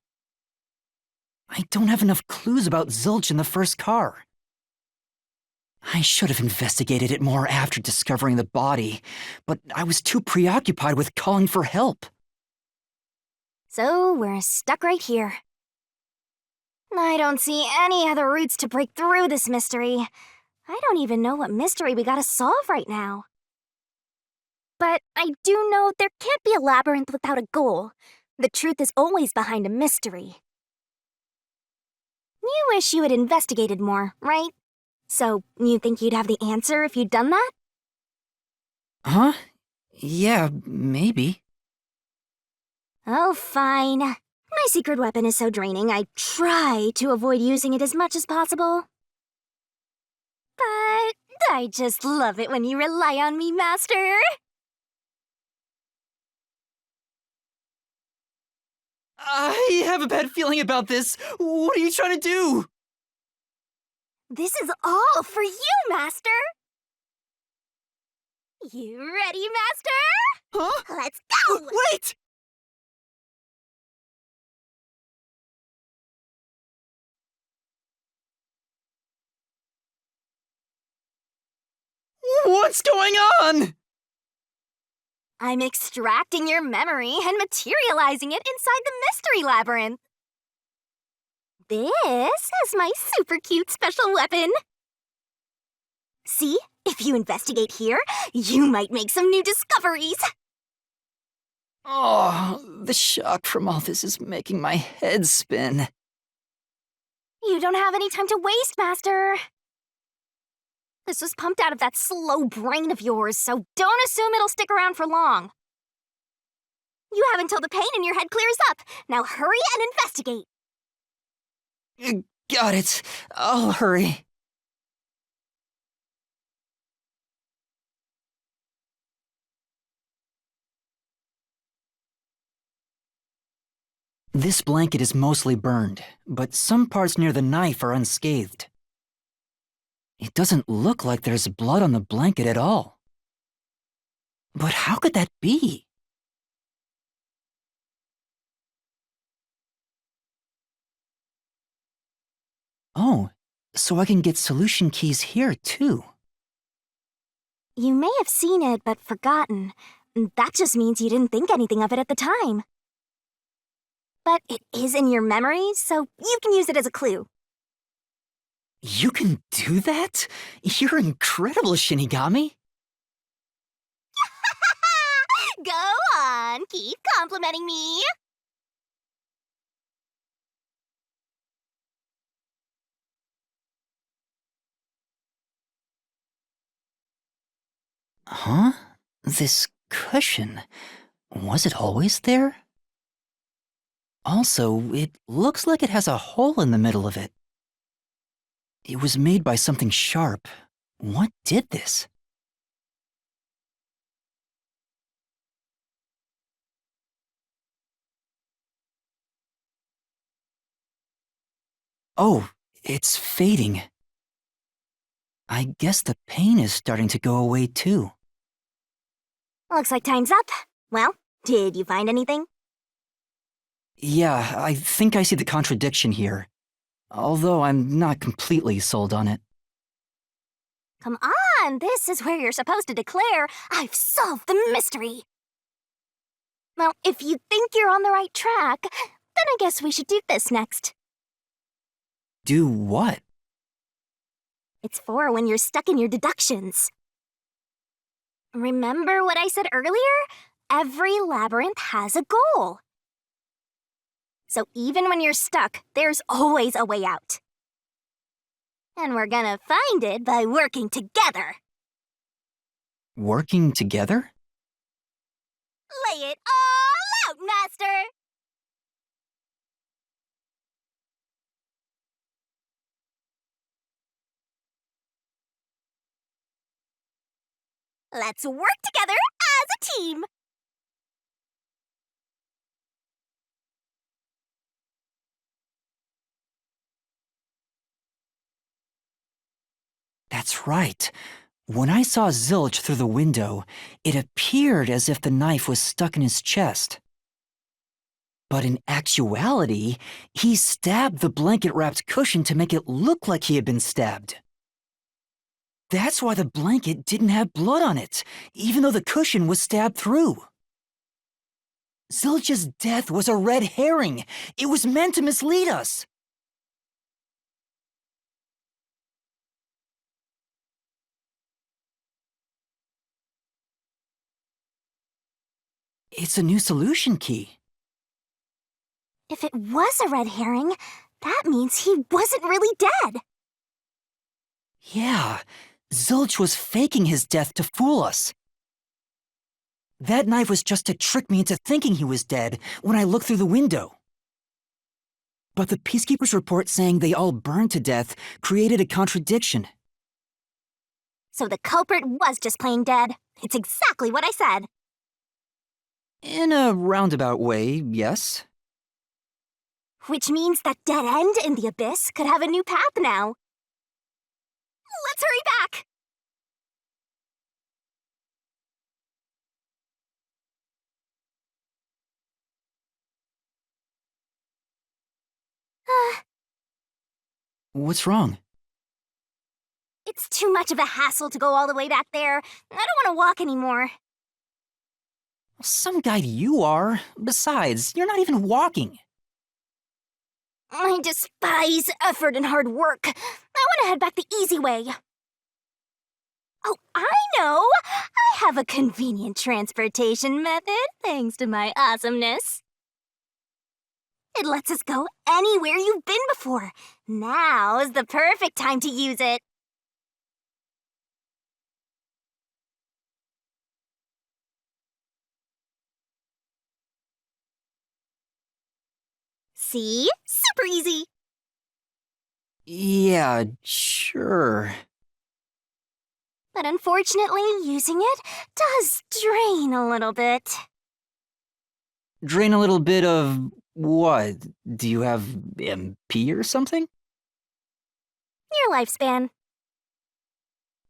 I don't have enough clues about Zilch in the first car. I should have investigated it more after discovering the body, but I was too preoccupied with calling for help. So we're stuck right here. I don't see any other routes to break through this mystery. I don't even know what mystery we gotta solve right now. But I do know there can't be a labyrinth without a goal. The truth is always behind a mystery. You wish you had investigated more, right? So, you think you'd have the answer if you'd done that? Huh? Yeah, maybe. Oh, fine. My secret weapon is so draining, I try to avoid using it as much as possible. But I just love it when you rely on me, Master. I have a bad feeling about this. What are you trying to do? This is all for you, Master! You ready, Master? Huh? Let's go! Wait! What's going on? I'm extracting your memory and materializing it inside the mystery labyrinth. This is my super cute special weapon. See? If you investigate here, you might make some new discoveries. Oh, the shock from all this is making my head spin. You don't have any time to waste, Master. This was pumped out of that slow brain of yours, so don't assume it'll stick around for long. You have until the pain in your head clears up. Now hurry and investigate. Got it. I'll hurry. This blanket is mostly burned, but some parts near the knife are unscathed. It doesn't look like there's blood on the blanket at all. But how could that be? Oh, so I can get solution keys here too. You may have seen it, but forgotten. That just means you didn't think anything of it at the time. But it is in your memory, so you can use it as a clue. You can do that? You're incredible, Shinigami. Go on, keep complimenting me. Huh? This cushion. Was it always there? Also, it looks like it has a hole in the middle of it. It was made by something sharp. What did this? Oh, it's fading. I guess the pain is starting to go away too. Looks like time's up. Well, did you find anything? Yeah, I think I see the contradiction here. Although I'm not completely sold on it. Come on, this is where you're supposed to declare, I've solved the mystery. Well, if you think you're on the right track, then I guess we should do this next. Do what? It's for when you're stuck in your deductions. Remember what I said earlier? Every labyrinth has a goal. So even when you're stuck, there's always a way out. And we're gonna find it by working together. Working together? Lay it all out, Master! Let's work together as a team! That's right. When I saw Zilch through the window, it appeared as if the knife was stuck in his chest. But in actuality, he stabbed the blanket-wrapped cushion to make it look like he had been stabbed. That's why the blanket didn't have blood on it, even though the cushion was stabbed through. Zilch's death was a red herring. It was meant to mislead us. It's a new solution key. If it was a red herring, that means he wasn't really dead. Yeah, Zilch was faking his death to fool us. That knife was just to trick me into thinking he was dead when I looked through the window. But the Peacekeeper's report saying they all burned to death created a contradiction. So the culprit was just plain dead. It's exactly what I said. In a roundabout way, yes. Which means that dead end in the abyss could have a new path now. Let's hurry back! What's wrong? It's too much of a hassle to go all the way back there. I don't want to walk anymore. Some guide you are. Besides, you're not even walking. I despise effort and hard work. I want to head back the easy way. Oh, I know! I have a convenient transportation method, thanks to my awesomeness. It lets us go anywhere you've been before. Now's the perfect time to use it. See? Super easy. Yeah, sure. But unfortunately, using it does drain a little bit. Drain a little bit of what? Do you have MP or something? Your lifespan.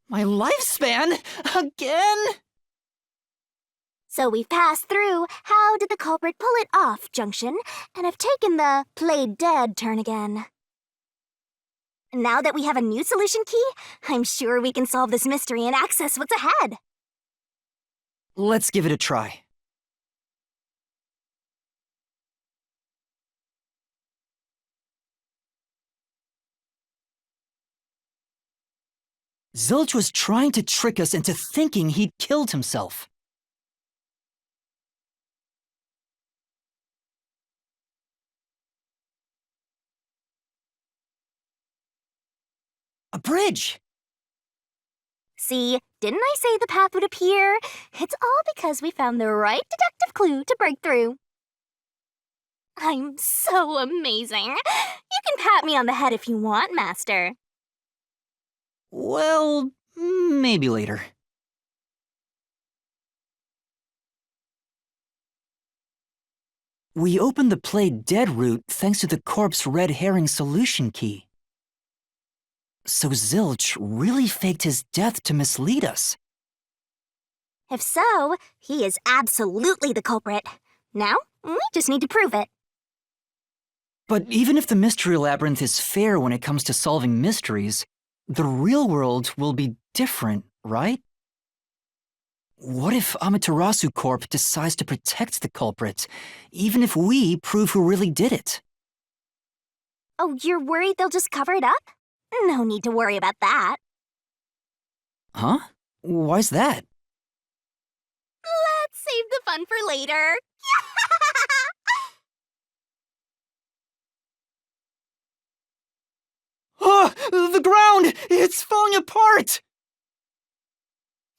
My lifespan? Again? So we've passed through how did the culprit pull it off junction and have taken the played dead turn again. Now that we have a new solution key, I'm sure we can solve this mystery and access what's ahead. Let's give it a try. Zilch was trying to trick us into thinking he'd killed himself. A bridge! See, didn't I say the path would appear? It's all because we found the right deductive clue to break through. I'm so amazing. You can pat me on the head if you want, Master. Well, maybe later. We opened the played dead route thanks to the corpse red herring solution key. So Zilch really faked his death to mislead us. If so, he is absolutely the culprit. Now, we just need to prove it. But even if the Mystery Labyrinth is fair when it comes to solving mysteries, the real world will be different, right? What if Amaterasu Corp decides to protect the culprit, even if we prove who really did it? Oh, you're worried they'll just cover it up? No need to worry about that. Huh? Why's that? Let's save the fun for later. Ah! The ground! It's falling apart!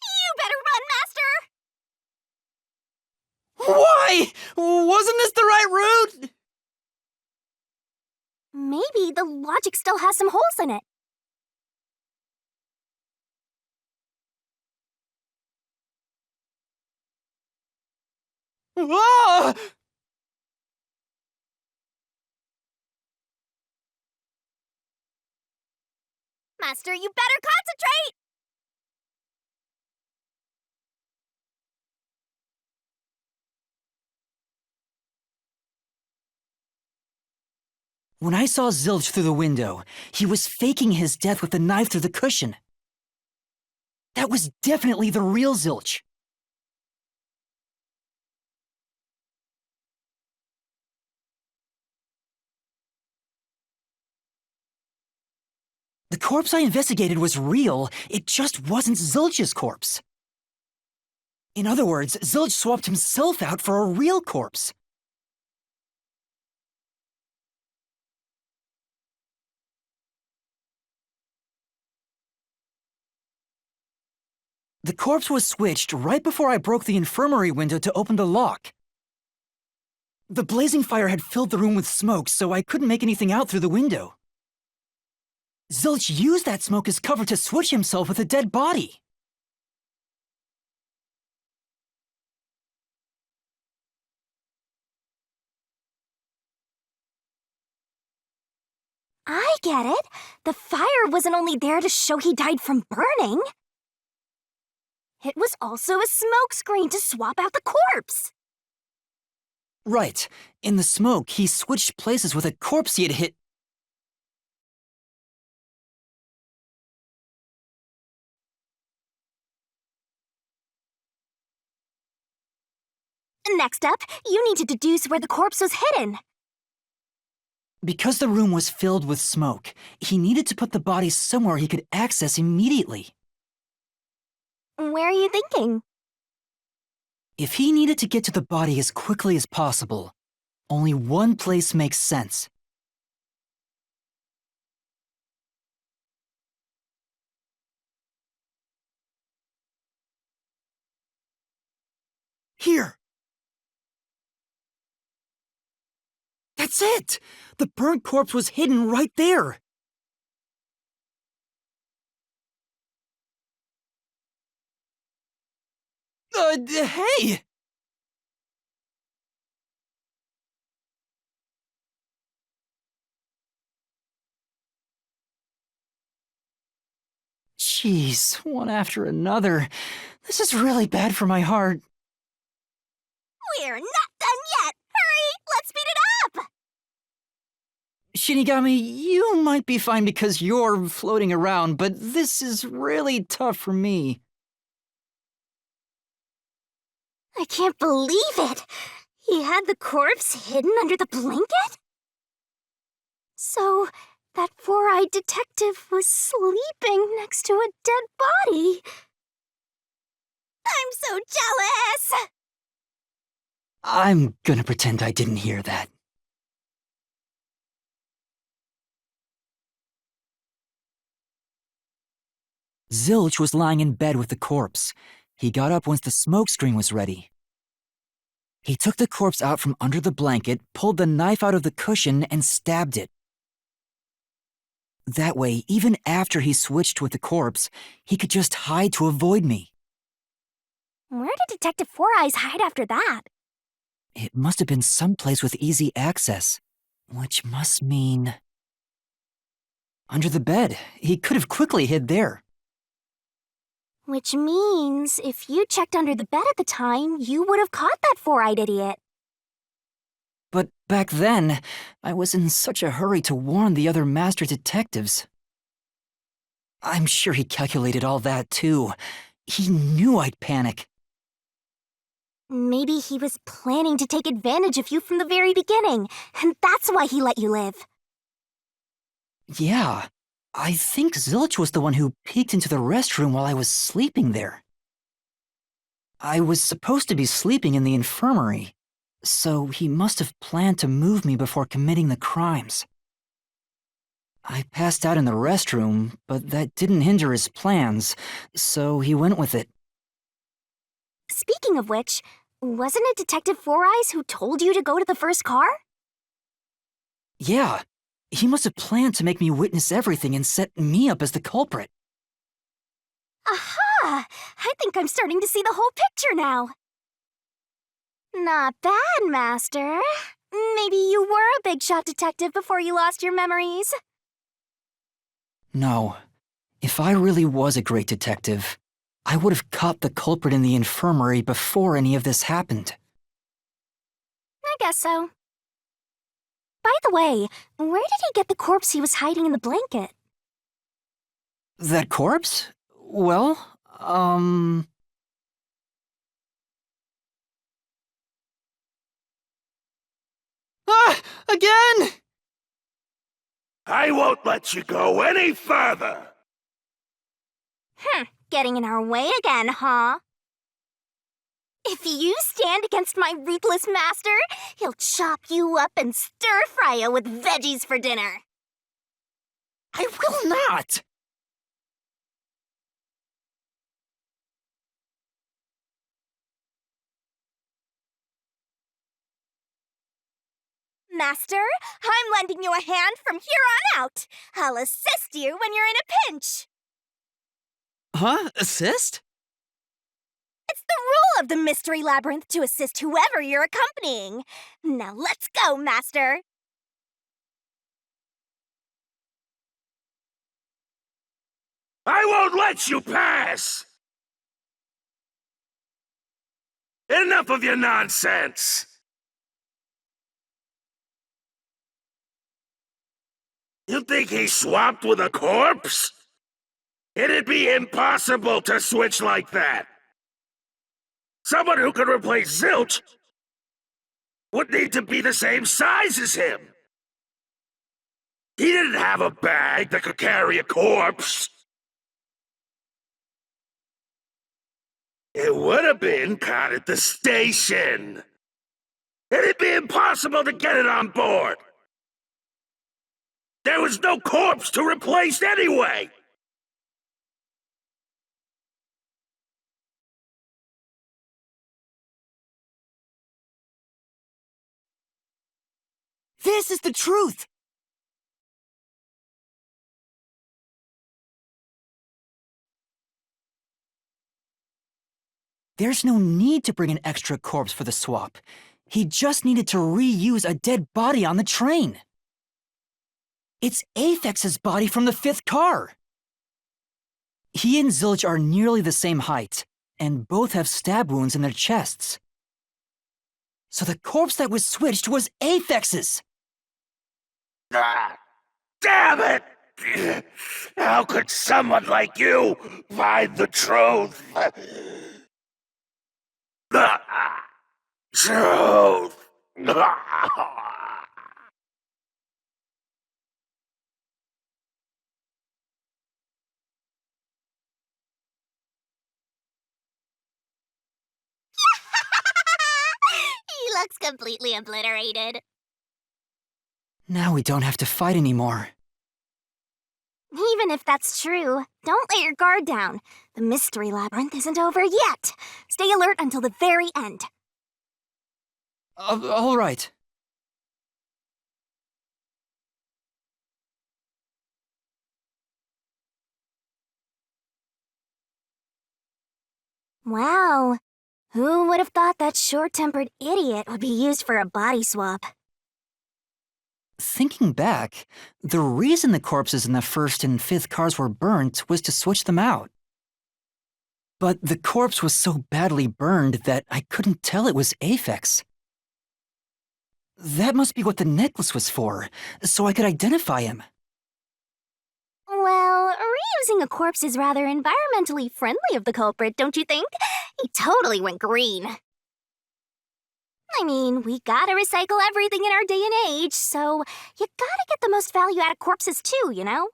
You better run, Master! Why? Wasn't this the right route? Maybe the logic still has some holes in it. Ah! Master, you better concentrate! When I saw Zilch through the window, he was faking his death with a knife through the cushion. That was definitely the real Zilch. The corpse I investigated was real, it just wasn't Zilch's corpse. In other words, Zilch swapped himself out for a real corpse. The corpse was switched right before I broke the infirmary window to open the lock. The blazing fire had filled the room with smoke, so I couldn't make anything out through the window. Zilch used that smoke as cover to switch himself with a dead body. I get it. The fire wasn't only there to show he died from burning. It was also a smokescreen to swap out the corpse. Right. In the smoke, he switched places with a corpse he had hit. Next up, you need to deduce where the corpse was hidden. Because the room was filled with smoke, he needed to put the body somewhere he could access immediately. Where are you thinking? If he needed to get to the body as quickly as possible, only one place makes sense. Here! That's it! The burnt corpse was hidden right there! Hey! Jeez, one after another. This is really bad for my heart. We're not done yet! Hurry! Let's speed it up! Shinigami, you might be fine because you're floating around, but this is really tough for me. I can't believe it! He had the corpse hidden under the blanket? So, that four-eyed detective was sleeping next to a dead body. I'm so jealous! I'm gonna pretend I didn't hear that. Zilch was lying in bed with the corpse. He got up once the smoke screen was ready. He took the corpse out from under the blanket, pulled the knife out of the cushion, and stabbed it. That way, even after he switched with the corpse, he could just hide to avoid me. Where did Detective Four Eyes hide after that? It must have been someplace with easy access, which must mean... under the bed. He could have quickly hid there. Which means, if you checked under the bed at the time, you would have caught that four-eyed idiot. But back then, I was in such a hurry to warn the other master detectives. I'm sure he calculated all that too. He knew I'd panic. Maybe he was planning to take advantage of you from the very beginning, and that's why he let you live. Yeah, I think Zilch was the one who peeked into the restroom while I was sleeping there. I was supposed to be sleeping in the infirmary, so he must have planned to move me before committing the crimes. I passed out in the restroom, but that didn't hinder his plans, so he went with it. Speaking of which, wasn't it Detective Four Eyes who told you to go to the first car? Yeah, he must have planned to make me witness everything and set me up as the culprit. Aha! I think I'm starting to see the whole picture now. Not bad, Master. Maybe you were a big shot detective before you lost your memories. No, if I really was a great detective, I would have caught the culprit in the infirmary before any of this happened. I guess so. By the way, where did he get the corpse he was hiding in the blanket? That corpse? Well, Ah! Again! I won't let you go any further! Getting in our way again, huh? If you stand against my ruthless master, he'll chop you up and stir-fry you with veggies for dinner. I will not! Master, I'm lending you a hand from here on out. I'll assist you when you're in a pinch. Huh? Assist? It's the rule of the Mystery Labyrinth to assist whoever you're accompanying. Now let's go, Master. I won't let you pass! Enough of your nonsense! You think he swapped with a corpse? It'd be impossible to switch like that. Someone who could replace Zilch would need to be the same size as him. He didn't have a bag that could carry a corpse. It would have been caught at the station. It'd be impossible to get it on board. There was no corpse to replace anyway. This is the truth! There's no need to bring an extra corpse for the swap. He just needed to reuse a dead body on the train. It's Aphex's body from the 5th car. He and Zilch are nearly the same height, and both have stab wounds in their chests. So the corpse that was switched was Aphex's. Ah, damn it! How could someone like you find the truth? Truth! He looks completely obliterated. Now we don't have to fight anymore. Even if that's true, don't let your guard down. The mystery labyrinth isn't over yet. Stay alert until the very end. All right. Wow. Who would have thought that short-tempered idiot would be used for a body swap? Thinking back, the reason the corpses in the first and fifth cars were burnt was to switch them out. But the corpse was so badly burned that I couldn't tell it was Aphex. That must be what the necklace was for, so I could identify him. Well, reusing a corpse is rather environmentally friendly of the culprit, don't you think? He totally went green. I mean, we gotta recycle everything in our day and age, so you gotta get the most value out of corpses too, you know?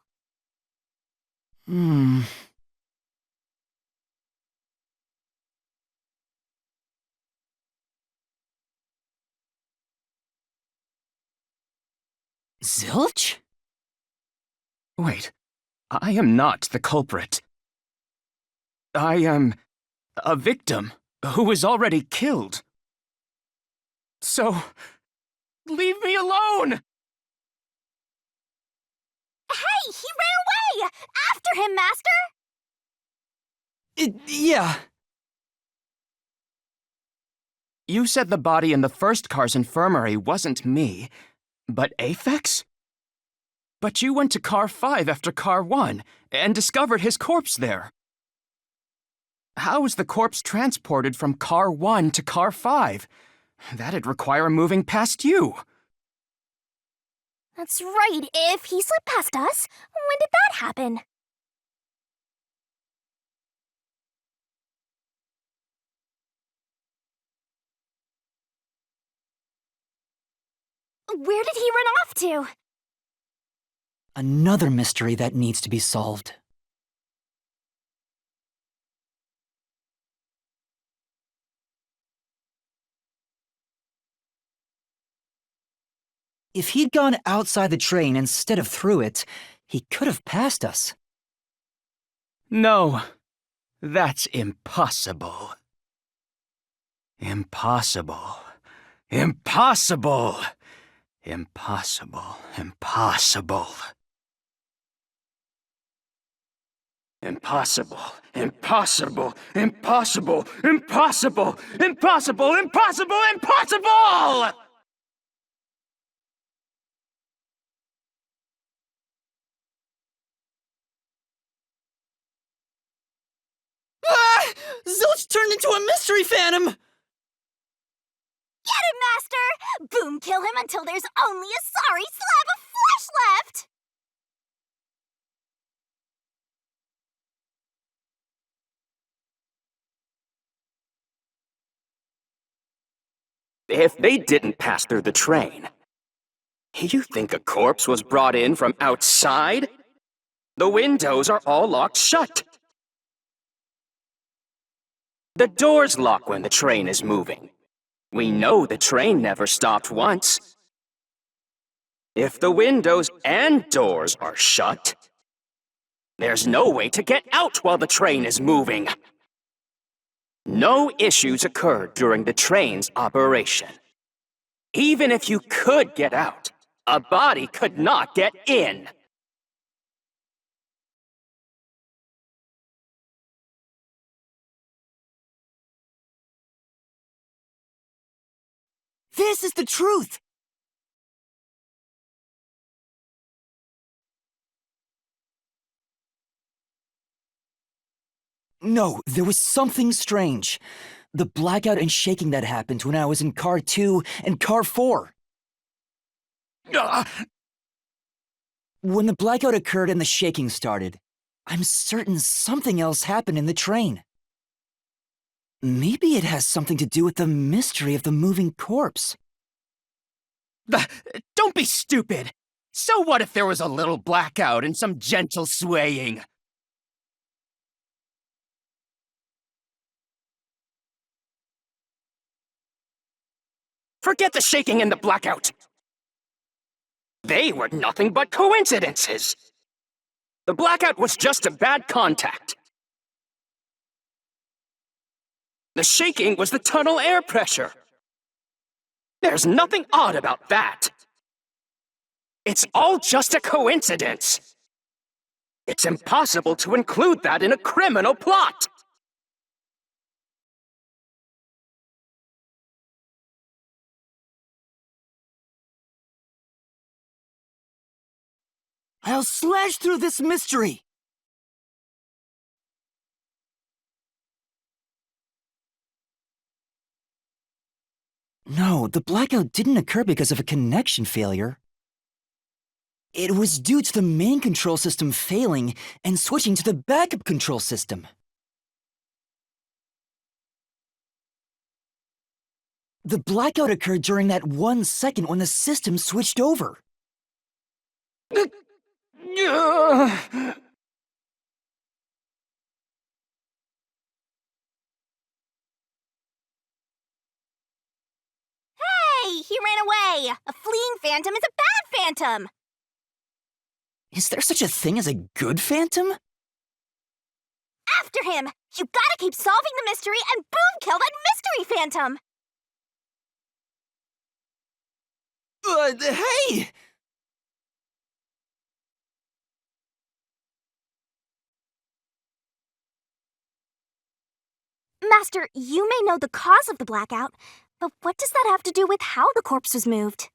Zilch? Wait, I am not the culprit. I am a victim who was already killed. So, leave me alone! Hey, he ran away! After him, Master! Yeah. You said the body in the first car's infirmary wasn't me, but Aphex? But you went to car 5 after car 1 and discovered his corpse there. How was the corpse transported from car 1 to car 5? That'd require moving past you. That's right, if he slipped past us, when did that happen? Where did he run off to? Another mystery that needs to be solved. If he'd gone outside the train instead of through it, he could have passed us. No, that's impossible. Impossible. Impossible! Impossible. Impossible. Impossible. Impossible. Impossible. Impossible. Impossible. Impossible. Impossible! Ah! Zilch turned into a mystery phantom! Get him, Master! Boom kill him until there's only a sorry slab of flesh left! If they didn't pass through the train, you think a corpse was brought in from outside? The windows are all locked shut. The doors lock when the train is moving. We know the train never stopped once. If the windows and doors are shut, there's no way to get out while the train is moving. No issues occurred during the train's operation. Even if you could get out, a body could not get in. This is the truth! No, there was something strange. The blackout and shaking that happened when I was in car 2 and car 4. When the blackout occurred and the shaking started, I'm certain something else happened in the train. Maybe it has something to do with the mystery of the moving corpse. Don't be stupid! So what if there was a little blackout and some gentle swaying? Forget the shaking and the blackout! They were nothing but coincidences! The blackout was just a bad contact. The shaking was the tunnel air pressure. There's nothing odd about that. It's all just a coincidence. It's impossible to include that in a criminal plot. I'll slash through this mystery! No, the blackout didn't occur because of a connection failure. It was due to the main control system failing and switching to the backup control system. The blackout occurred during that 1 second when the system switched over. Hey, he ran away! A fleeing phantom is a bad phantom! Is there such a thing as a good phantom? After him! You gotta keep solving the mystery and boom, kill that mystery phantom! Hey! Master, you may know the cause of the blackout, but what does that have to do with how the corpse was moved?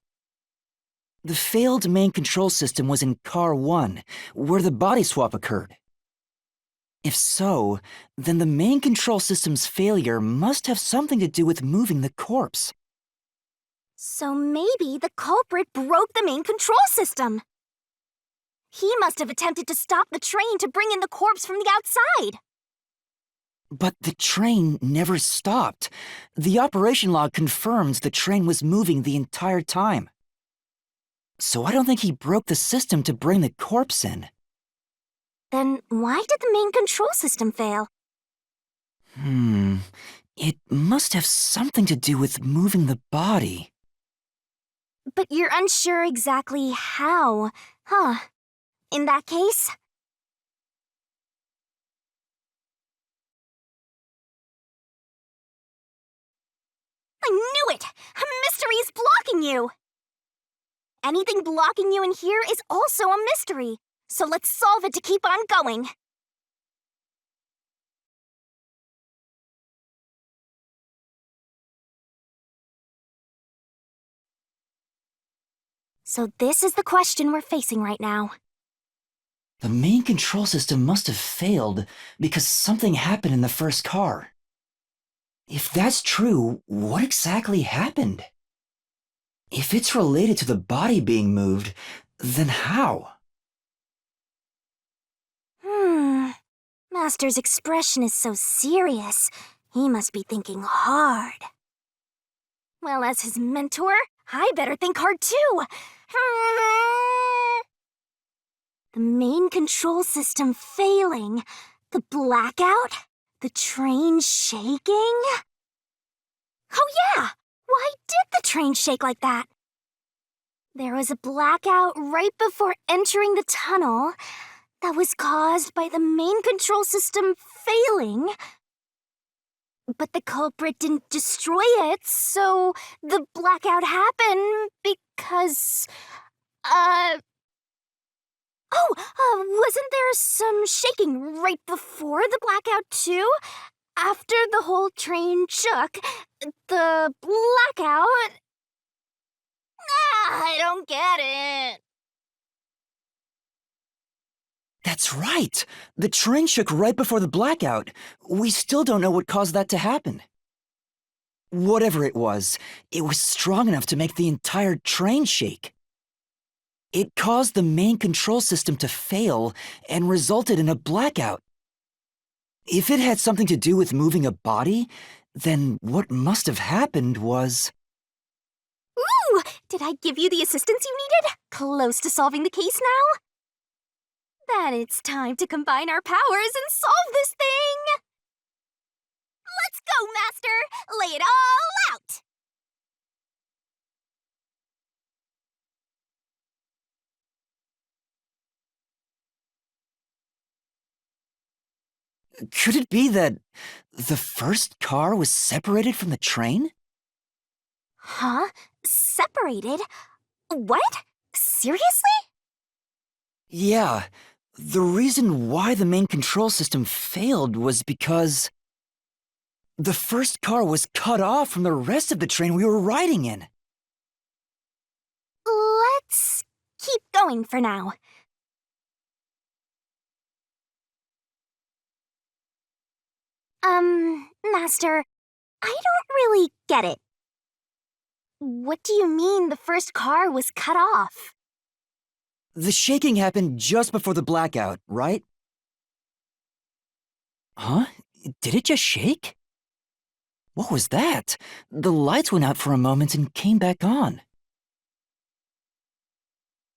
The failed main control system was in Car 1, where the body swap occurred. If so, then the main control system's failure must have something to do with moving the corpse. So maybe the culprit broke the main control system. He must have attempted to stop the train to bring in the corpse from the outside. But the train never stopped. The operation log confirms the train was moving the entire time. So I don't think he broke the system to bring the corpse in. Then why did the main control system fail? It must have something to do with moving the body. But you're unsure exactly how, huh? In that case... I knew it! A mystery is blocking you! Anything blocking you in here is also a mystery, so let's solve it to keep on going. So this is the question we're facing right now. The main control system must have failed because something happened in the first car. If that's true, what exactly happened? If it's related to the body being moved, then how? Master's expression is so serious. He must be thinking hard. Well, as his mentor, I better think hard too. The main control system failing, the blackout, the train shaking. Oh yeah! Why did the train shake like that? There was a blackout right before entering the tunnel that was caused by the main control system failing. But the culprit didn't destroy it, so the blackout happened because... wasn't there some shaking right before the blackout, too? After the whole train shook, the blackout... I don't get it. That's right! The train shook right before the blackout. We still don't know what caused that to happen. Whatever it was strong enough to make the entire train shake. It caused the main control system to fail and resulted in a blackout. If it had something to do with moving a body, then what must have happened was... Ooh! Did I give you the assistance you needed? Close to solving the case now? Then it's time to combine our powers and solve this thing! Let's go, Master! Lay it all out! Could it be that the first car was separated from the train? Huh? Separated? What? Seriously? Yeah. The reason why the main control system failed was because the first car was cut off from the rest of the train we were riding in. Let's keep going for now. Master, I don't really get it. What do you mean the first car was cut off? The shaking happened just before the blackout, right? Huh? Did it just shake? What was that? The lights went out for a moment and came back on.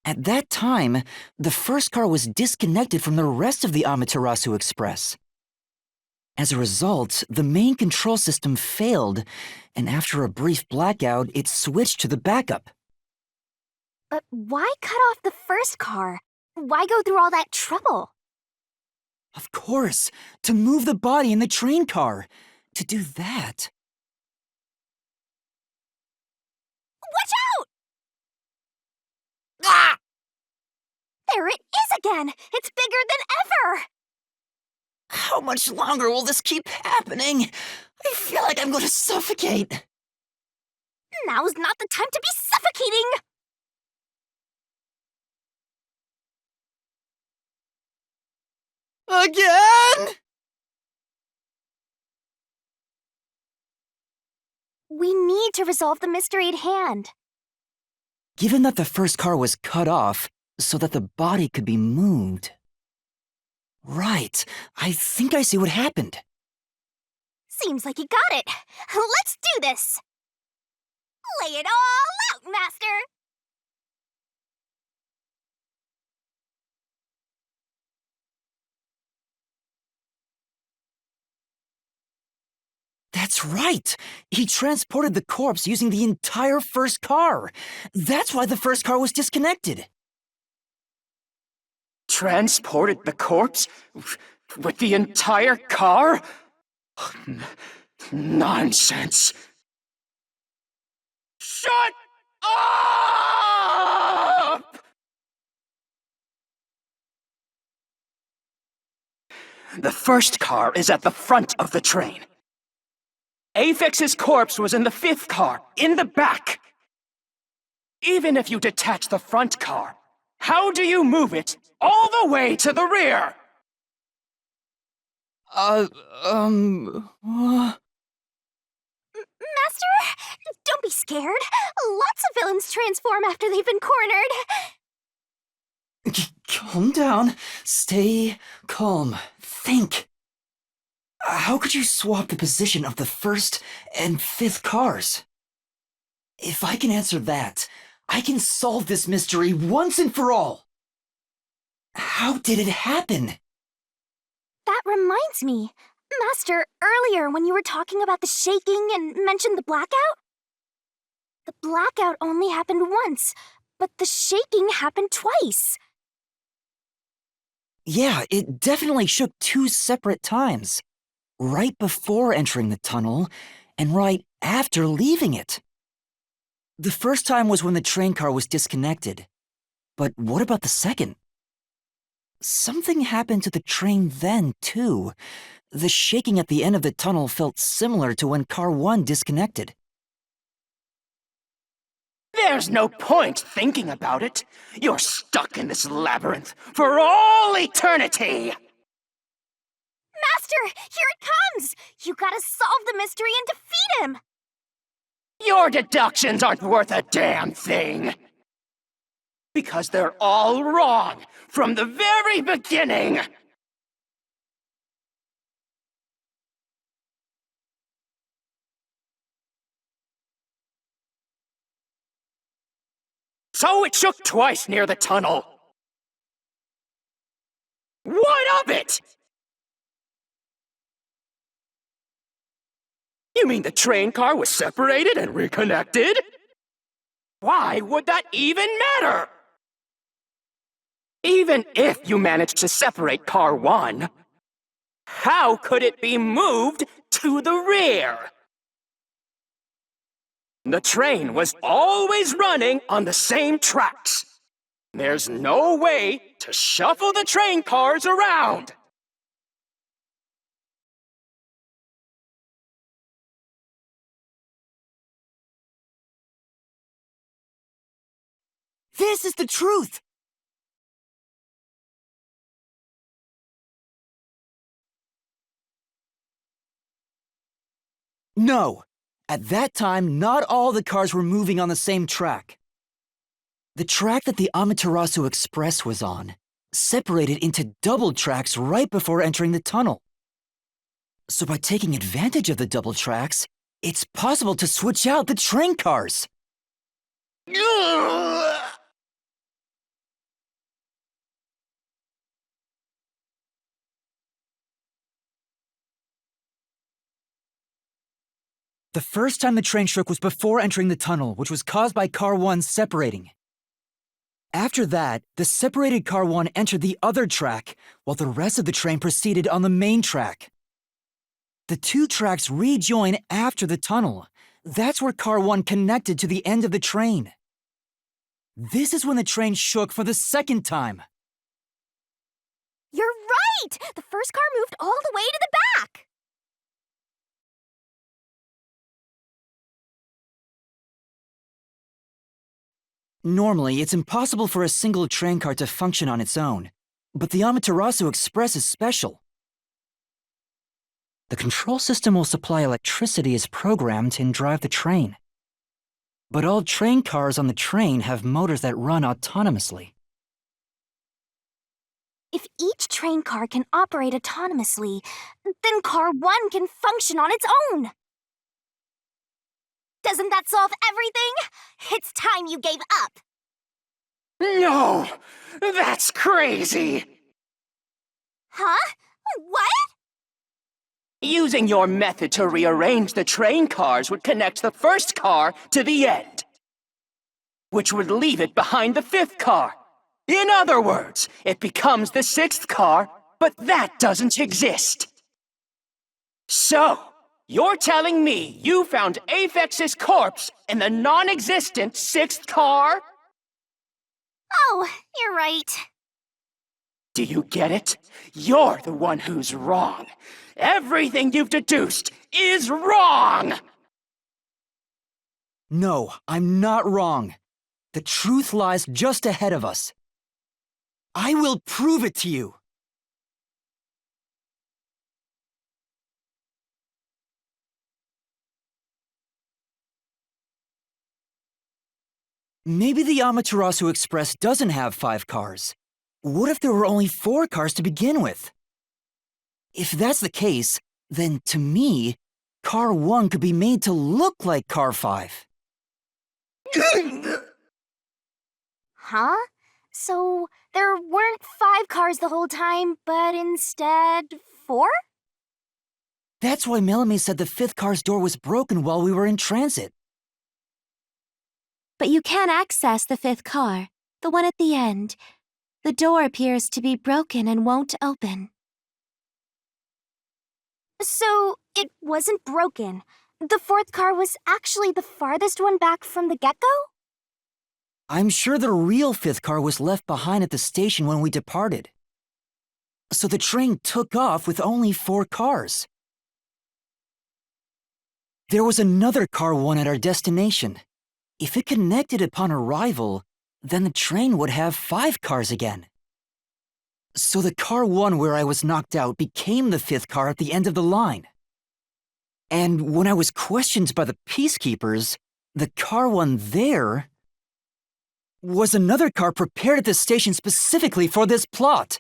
At that time, the first car was disconnected from the rest of the Amaterasu Express. As a result, the main control system failed, and after a brief blackout, it switched to the backup. But why cut off the first car? Why go through all that trouble? Of course, to move the body in the train car. To do that. Watch out! Ah! There it is again! It's bigger than ever! How much longer will this keep happening? I feel like I'm going to suffocate. Now's not the time to be suffocating! Again? We need to resolve the mystery at hand. Given that the first car was cut off so that the body could be moved. Right, I think I see what happened. Seems like you got it. Let's do this! Lay it all out, Master! That's right! He transported the corpse using the entire first car. That's why the first car was disconnected. Transported the corpse? With the entire car? Nonsense. Shut up! The first car is at the front of the train. Apex's corpse was in the fifth car, in the back. Even if you detach the front car, how do you move it all the way to the rear? Master, don't be scared. Lots of villains transform after they've been cornered. Calm down. Stay calm. Think. How could you swap the position of the first and fifth cars? If I can answer that, I can solve this mystery once and for all. How did it happen? That reminds me. Master, earlier when you were talking about the shaking and mentioned the blackout? The blackout only happened once, but the shaking happened twice. Yeah, it definitely shook 2 separate times. Right before entering the tunnel, and right after leaving it. The first time was when the train car was disconnected. But what about the second? Something happened to the train then, too. The shaking at the end of the tunnel felt similar to when Car 1 disconnected. There's no point thinking about it. You're stuck in this labyrinth for all eternity! Master, here it comes! You gotta solve the mystery and defeat him! Your deductions aren't worth a damn thing! Because they're all wrong from the very beginning! So it shook twice near the tunnel. What of it? You mean the train car was separated and reconnected? Why would that even matter? Even if you managed to separate Car 1, How could it be moved to the rear? The train was always running on the same tracks. There's no way to shuffle the train cars around. This is the truth! No. At that time, not all the cars were moving on the same track. The track that the Amaterasu Express was on separated into double tracks right before entering the tunnel. So by taking advantage of the double tracks, it's possible to switch out the train cars. The first time the train shook was before entering the tunnel, which was caused by Car 1 separating. After that, the separated Car 1 entered the other track, while the rest of the train proceeded on the main track. The two tracks rejoin after the tunnel. That's where Car 1 connected to the end of the train. This is when the train shook for the second time. You're right! The first car moved all the way to the back! Normally, it's impossible for a single train car to function on its own, but the Amaterasu Express is special. The control system will supply electricity as programmed and drive the train. But all train cars on the train have motors that run autonomously. If each train car can operate autonomously, then Car 1 can function on its own! Doesn't that solve everything? It's time you gave up! No! That's crazy! Huh? What? Using your method to rearrange the train cars would connect the first car to the end, which would leave it behind the fifth car. In other words, it becomes the sixth car, but that doesn't exist. So, you're telling me you found Aphex's corpse in the non-existent sixth car? Oh, you're right. Do you get it? You're the one who's wrong. Everything you've deduced is wrong! No, I'm not wrong. The truth lies just ahead of us. I will prove it to you. Maybe the Amaterasu Express doesn't have 5 cars. What if there were only 4 cars to begin with? If that's the case, then to me, Car 1 could be made to look like Car 5. Huh? So, there weren't 5 cars the whole time, but instead 4? That's why Melanie said the 5th car's door was broken while we were in transit. But you can access the 5th car, the one at the end. The door appears to be broken and won't open. So, it wasn't broken. The 4th car was actually the farthest one back from the get-go? I'm sure the real 5th car was left behind at the station when we departed. So the train took off with only 4 cars. There was another Car 1 at our destination. If it connected upon arrival, then the train would have 5 cars again. So the Car 1 where I was knocked out became the 5th car at the end of the line. And when I was questioned by the peacekeepers, the Car 1 there was another car prepared at the station specifically for this plot.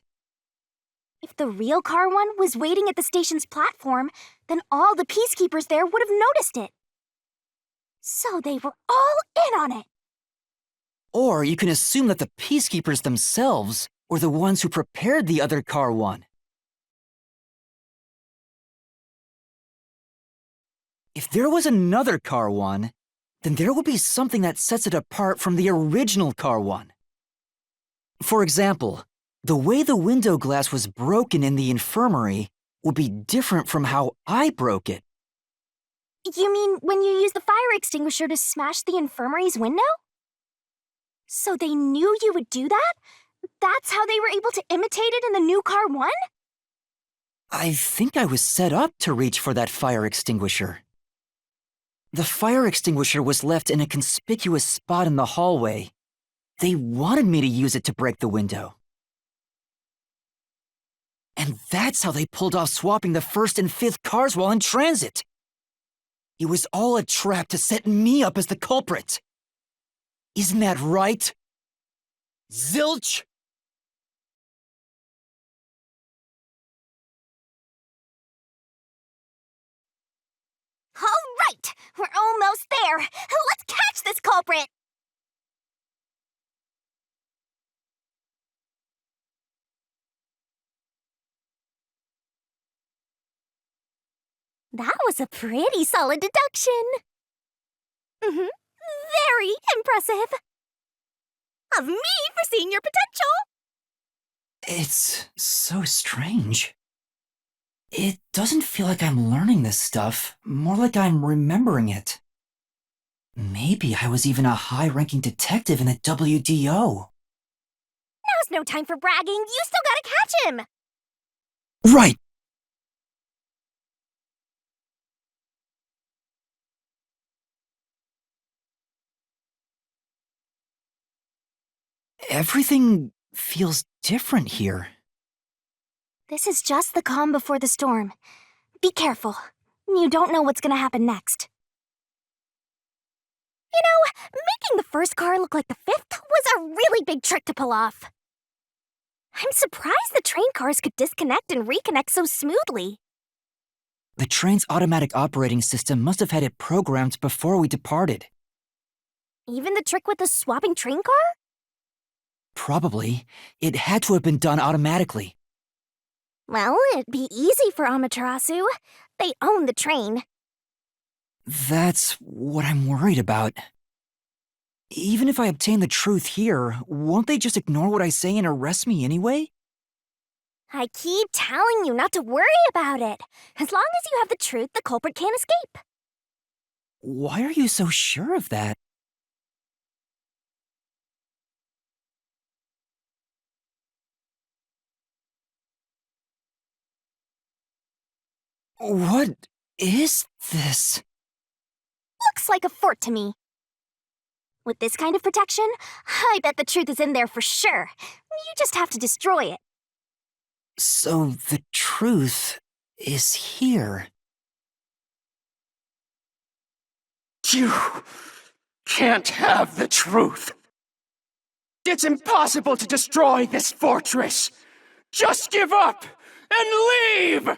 If the real Car 1 was waiting at the station's platform, then all the peacekeepers there would have noticed it. So they were all in on it. Or you can assume that the peacekeepers themselves were the ones who prepared the other Car 1. If there was another Car 1, then there would be something that sets it apart from the original Car 1. For example, the way the window glass was broken in the infirmary would be different from how I broke it. You mean when you used the fire extinguisher to smash the infirmary's window? So they knew you would do that? That's how they were able to imitate it in the new car 1? I think I was set up to reach for that fire extinguisher. The fire extinguisher was left in a conspicuous spot in the hallway. They wanted me to use it to break the window. And that's how they pulled off swapping the 1st and 5th cars while in transit. It was all a trap to set me up as the culprit. Isn't that right? Zilch? All right, we're almost there. Let's catch this culprit. That was a pretty solid deduction. Very impressive. Of me for seeing your potential. It's so strange. It doesn't feel like I'm learning this stuff, more like I'm remembering it. Maybe I was even a high-ranking detective in the WDO. Now's no time for bragging. You still gotta catch him. Right! Everything feels different here. This is just the calm before the storm. Be careful. You don't know what's gonna happen next. You know, making the 1st car look like the 5th was a really big trick to pull off. I'm surprised the train cars could disconnect and reconnect so smoothly. The train's automatic operating system must have had it programmed before we departed. Even the trick with the swapping train car? Probably. It had to have been done automatically. Well, it'd be easy for Amaterasu. They own the train. That's what I'm worried about. Even if I obtain the truth here, won't they just ignore what I say and arrest me anyway? I keep telling you not to worry about it. As long as you have the truth, the culprit can't escape. Why are you so sure of that? What is this? Looks like a fort to me. With this kind of protection, I bet the truth is in there for sure. You just have to destroy it. So the truth is here. You can't have the truth. It's impossible to destroy this fortress. Just give up and leave!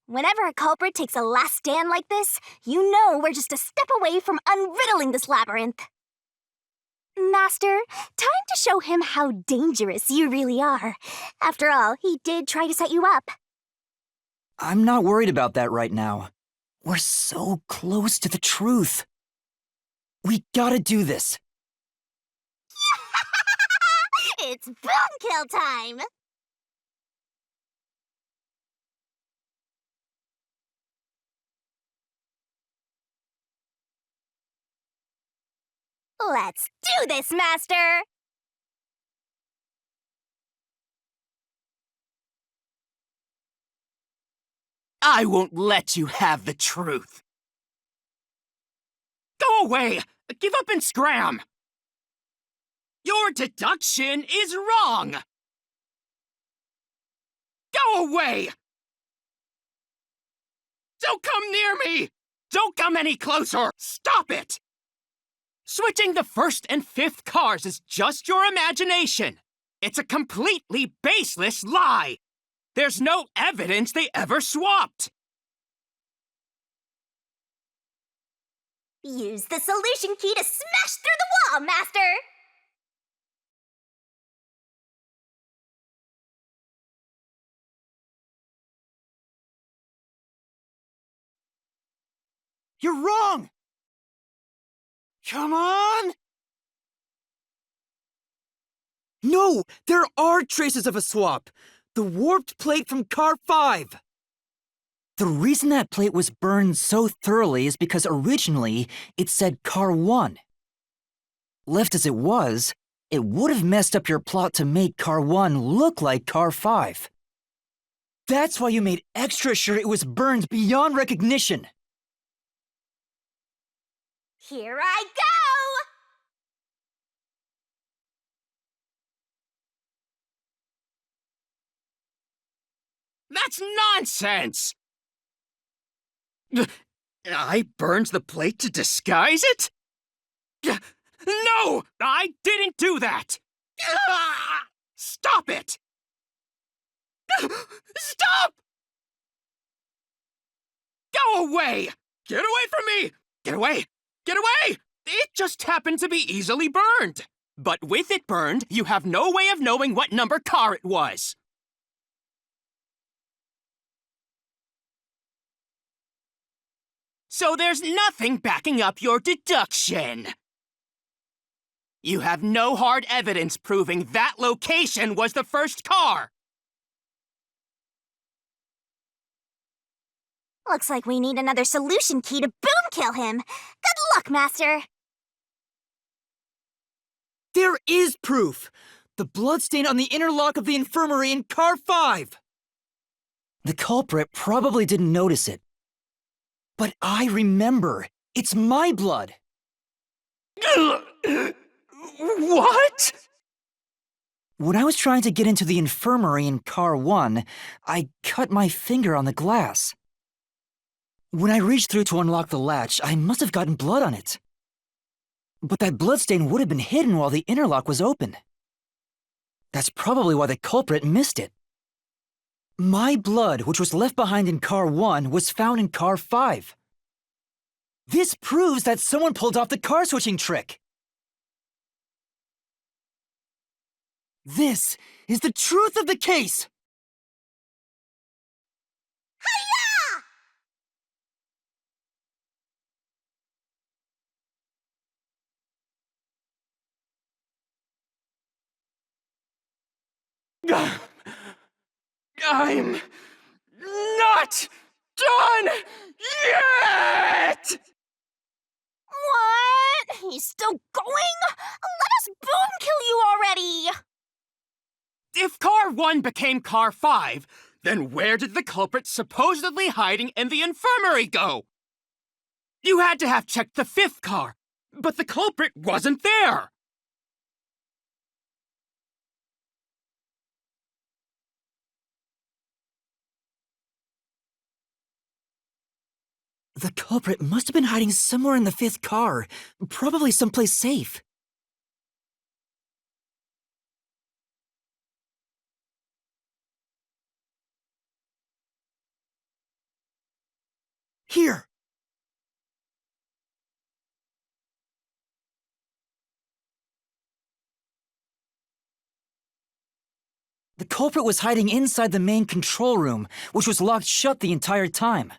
Whenever a culprit takes a last stand like this, you know we're just a step away from unriddling this labyrinth. Master, time to show him how dangerous you really are. After all, he did try to set you up. I'm not worried about that right now. We're so close to the truth. We gotta do this. It's boom kill time! Let's do this, Master! I won't let you have the truth. Go away! Give up and scram! Your deduction is wrong! Go away! Don't come near me! Don't come any closer! Stop it! Switching the 1st and 5th cars is just your imagination. It's a completely baseless lie. There's no evidence they ever swapped. Use the solution key to smash through the wall, Master! You're wrong! Come on! No, there are traces of a swap. The warped plate from Car 5. The reason that plate was burned so thoroughly is because originally it said Car 1. Left as it was, it would have messed up your plot to make Car 1 look like Car 5. That's why you made extra sure it was burned beyond recognition. Here I go! That's nonsense! I burned the plate to disguise it? No! I didn't do that! Stop it! Stop! Go away! Get away from me! Get away! Get away! It just happened to be easily burned. But with it burned, you have no way of knowing what number car it was. So there's nothing backing up your deduction. You have no hard evidence proving that location was the first car. Looks like we need another solution key to boom kill him. Good luck, Master. There is proof! The bloodstain on the interlock of the infirmary in Car 5! The culprit probably didn't notice it. But I remember. It's my blood. What? When I was trying to get into the infirmary in Car 1, I cut my finger on the glass. When I reached through to unlock the latch, I must have gotten blood on it. But that bloodstain would have been hidden while the interlock was open. That's probably why the culprit missed it. My blood, which was left behind in Car 1, was found in Car 5. This proves that someone pulled off the car switching trick. This is the truth of the case! I'm not done yet! What? He's still going? Let us boom kill you already! If Car 1 became Car 5, then where did the culprit supposedly hiding in the infirmary go? You had to have checked the 5th car, but the culprit wasn't there! The culprit must have been hiding somewhere in the 5th car, probably someplace safe. Here! The culprit was hiding inside the main control room, which was locked shut the entire time.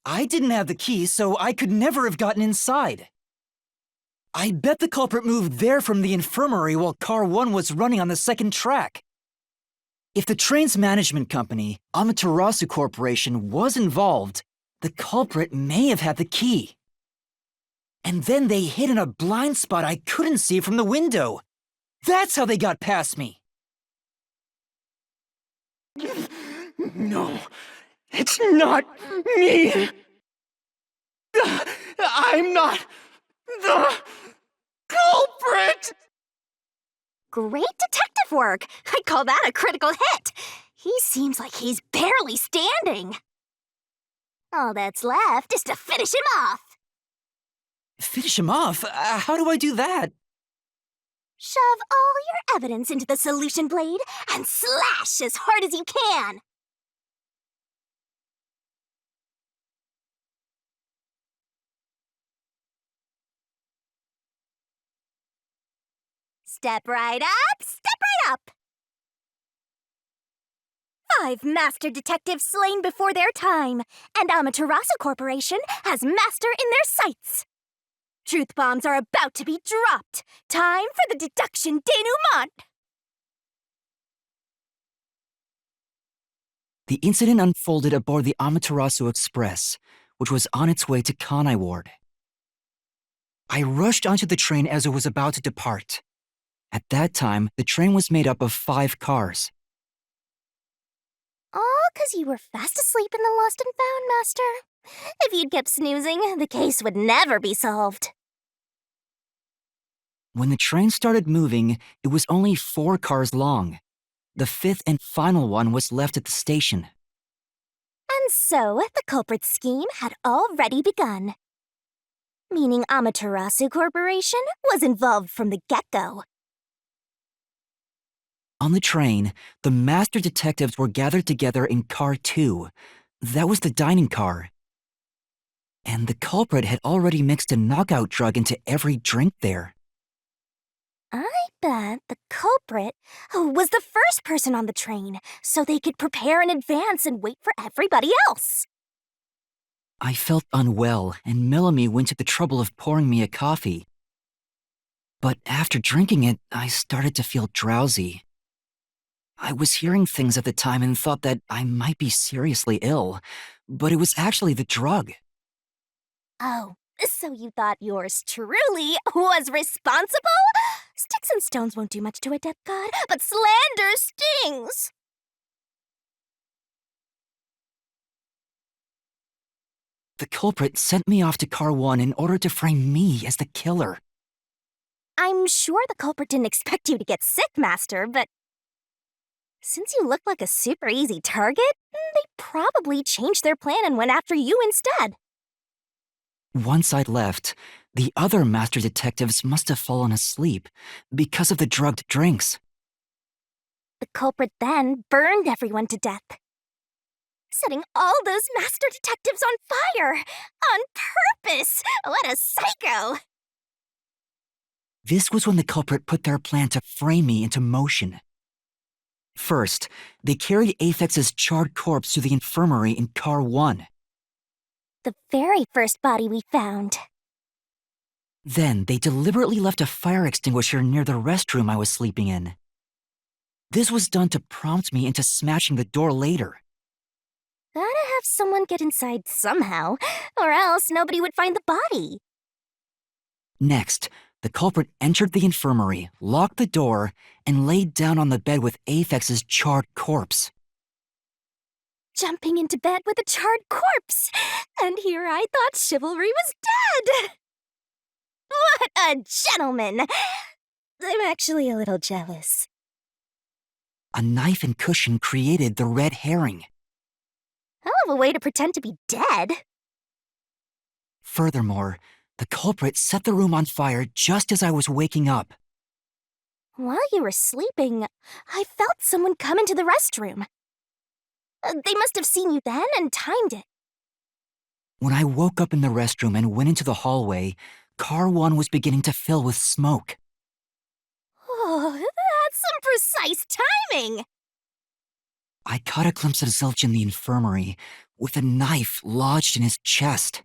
I didn't have the key, so I could never have gotten inside. I bet the culprit moved there from the infirmary while Car 1 was running on the 2nd track. If the train's management company, Amaterasu Corporation, was involved, the culprit may have had the key. And then they hid in a blind spot I couldn't see from the window. That's how they got past me. No, it's not me! I'm not the culprit! Great detective work! I'd call that a critical hit! He seems like he's barely standing. All that's left is to finish him off. Finish him off? How do I do that? Shove all your evidence into the solution blade and slash as hard as you can. Step right up, step right up. 5 master detectives slain before their time, and Amaterasu Corporation has master in their sights. Truth bombs are about to be dropped. Time for the deduction denouement. The incident unfolded aboard the Amaterasu Express, which was on its way to Kanai Ward. I rushed onto the train as it was about to depart. At that time, the train was made up of 5 cars. All 'cause you were fast asleep in the lost and found, Master. If you'd kept snoozing, the case would never be solved. When the train started moving, it was only 4 cars long. The 5th and final one was left at the station. And so, the culprit's scheme had already begun. Meaning Amaterasu Corporation was involved from the get-go. On the train, the master detectives were gathered together in car 2. That was the dining car. And the culprit had already mixed a knockout drug into every drink there. I bet the culprit was the first person on the train, so they could prepare in advance and wait for everybody else. I felt unwell, and Melanie went to the trouble of pouring me a coffee. But after drinking it, I started to feel drowsy. I was hearing things at the time and thought that I might be seriously ill, but it was actually the drug. Oh, so you thought yours truly was responsible? Sticks and stones won't do much to a death god, but slander stings! The culprit sent me off to car 1 in order to frame me as the killer. I'm sure the culprit didn't expect you to get sick, Master, but since you look like a super easy target, they probably changed their plan and went after you instead. Once I'd left, the other master detectives must have fallen asleep because of the drugged drinks. The culprit then burned everyone to death, setting all those master detectives on fire! On purpose! What a psycho! This was when the culprit put their plan to frame me into motion. First, they carried Aphex's charred corpse to the infirmary in car 1. The very first body we found. Then, they deliberately left a fire extinguisher near the restroom I was sleeping in. This was done to prompt me into smashing the door later. Gotta have someone get inside somehow, or else nobody would find the body. Next, the culprit entered the infirmary, locked the door, and laid down on the bed with Aphex's charred corpse. Jumping into bed with a charred corpse! And here I thought chivalry was dead! What a gentleman! I'm actually a little jealous. A knife and cushion created the red herring. Hell of a way to pretend to be dead. Furthermore, the culprit set the room on fire just as I was waking up. While you were sleeping, I felt someone come into the restroom. They must have seen you then and timed it. When I woke up in the restroom and went into the hallway, car 1 was beginning to fill with smoke. Oh, that's some precise timing! I caught a glimpse of Zilch in the infirmary, with a knife lodged in his chest.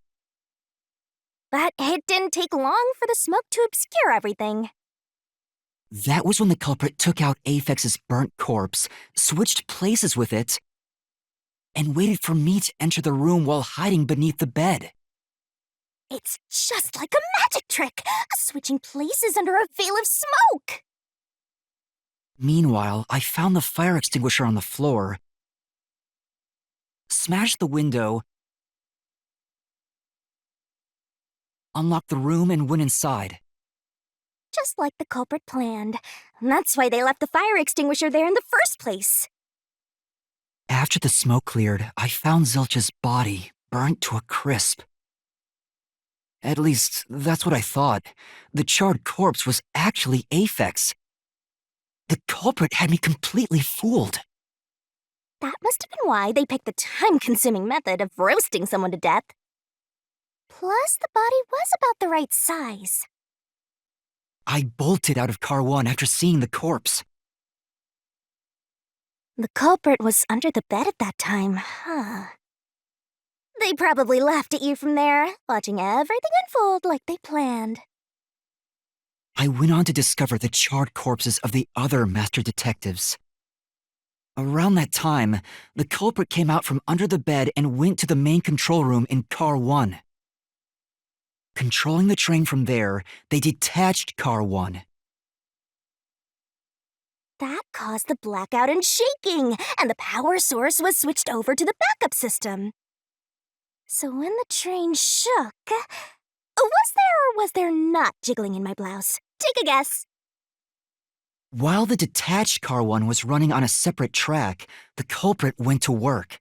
But it didn't take long for the smoke to obscure everything. That was when the culprit took out Aphex's burnt corpse, switched places with it, and waited for me to enter the room while hiding beneath the bed. It's just like a magic trick, switching places under a veil of smoke! Meanwhile, I found the fire extinguisher on the floor, smashed the window, unlocked the room, and went inside. Just like the culprit planned. That's why they left the fire extinguisher there in the first place. After the smoke cleared, I found Zilch's body, burnt to a crisp. At least, that's what I thought. The charred corpse was actually Aphex. The culprit had me completely fooled. That must have been why they picked the time-consuming method of roasting someone to death. Plus, the body was about the right size. I bolted out of car 1 after seeing the corpse. The culprit was under the bed at that time, huh? They probably laughed at you from there, watching everything unfold like they planned. I went on to discover the charred corpses of the other master detectives. Around that time, the culprit came out from under the bed and went to the main control room in Car 1. Controlling the train from there, they detached Car 1. That caused the blackout and shaking, and the power source was switched over to the backup system. So when the train shook, was there not jiggling in my blouse? Take a guess. While the detached Car 1 was running on a separate track, the culprit went to work,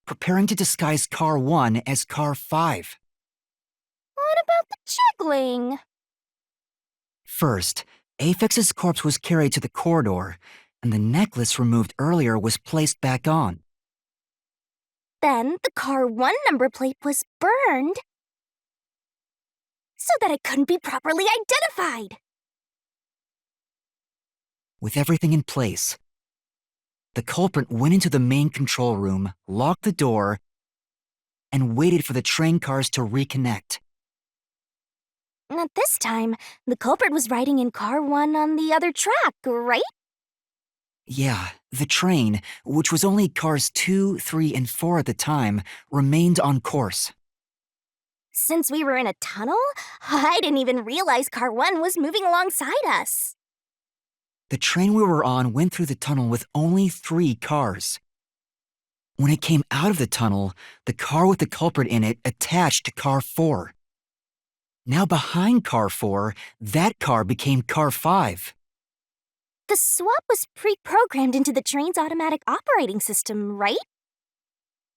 preparing to disguise Car 1 as Car 5. What about the jiggling? First, Apex's corpse was carried to the corridor, and the necklace removed earlier was placed back on. Then the Car 1 number plate was burned so that it couldn't be properly identified. With everything in place, the culprit went into the main control room, locked the door, and waited for the train cars to reconnect. At this time, the culprit was riding in Car 1 on the other track, right? Yeah, the train, which was only cars 2, 3, and 4 at the time, remained on course. Since we were in a tunnel, I didn't even realize Car 1 was moving alongside us. The train we were on went through the tunnel with only 3 cars. When it came out of the tunnel, the car with the culprit in it attached to Car 4. Now behind Car 4, that car became Car 5. The swap was pre-programmed into the train's automatic operating system, right?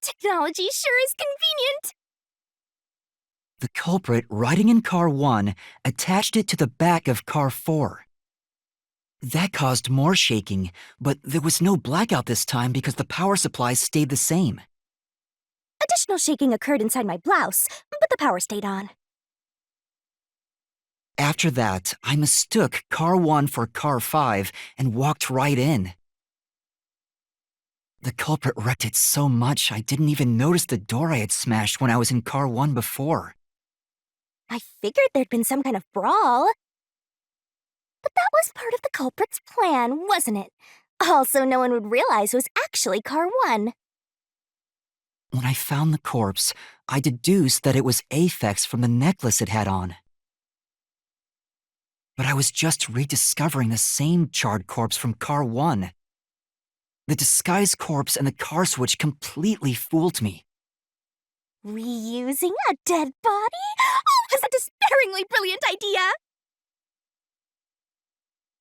Technology sure is convenient. The culprit, riding in Car 1, attached it to the back of Car 4. That caused more shaking, but there was no blackout this time because the power supplies stayed the same. Additional shaking occurred inside my blouse, but the power stayed on. After that, I mistook Car 1 for Car 5 and walked right in. The culprit wrecked it so much I didn't even notice the door I had smashed when I was in Car 1 before. I figured there'd been some kind of brawl. But that was part of the culprit's plan, wasn't it? Also, no one would realize it was actually Car 1. When I found the corpse, I deduced that it was Aphex from the necklace it had on. But I was just rediscovering the same charred corpse from Car 1. The disguised corpse and the car switch completely fooled me. Reusing a dead body? Oh, it was a despairingly brilliant idea!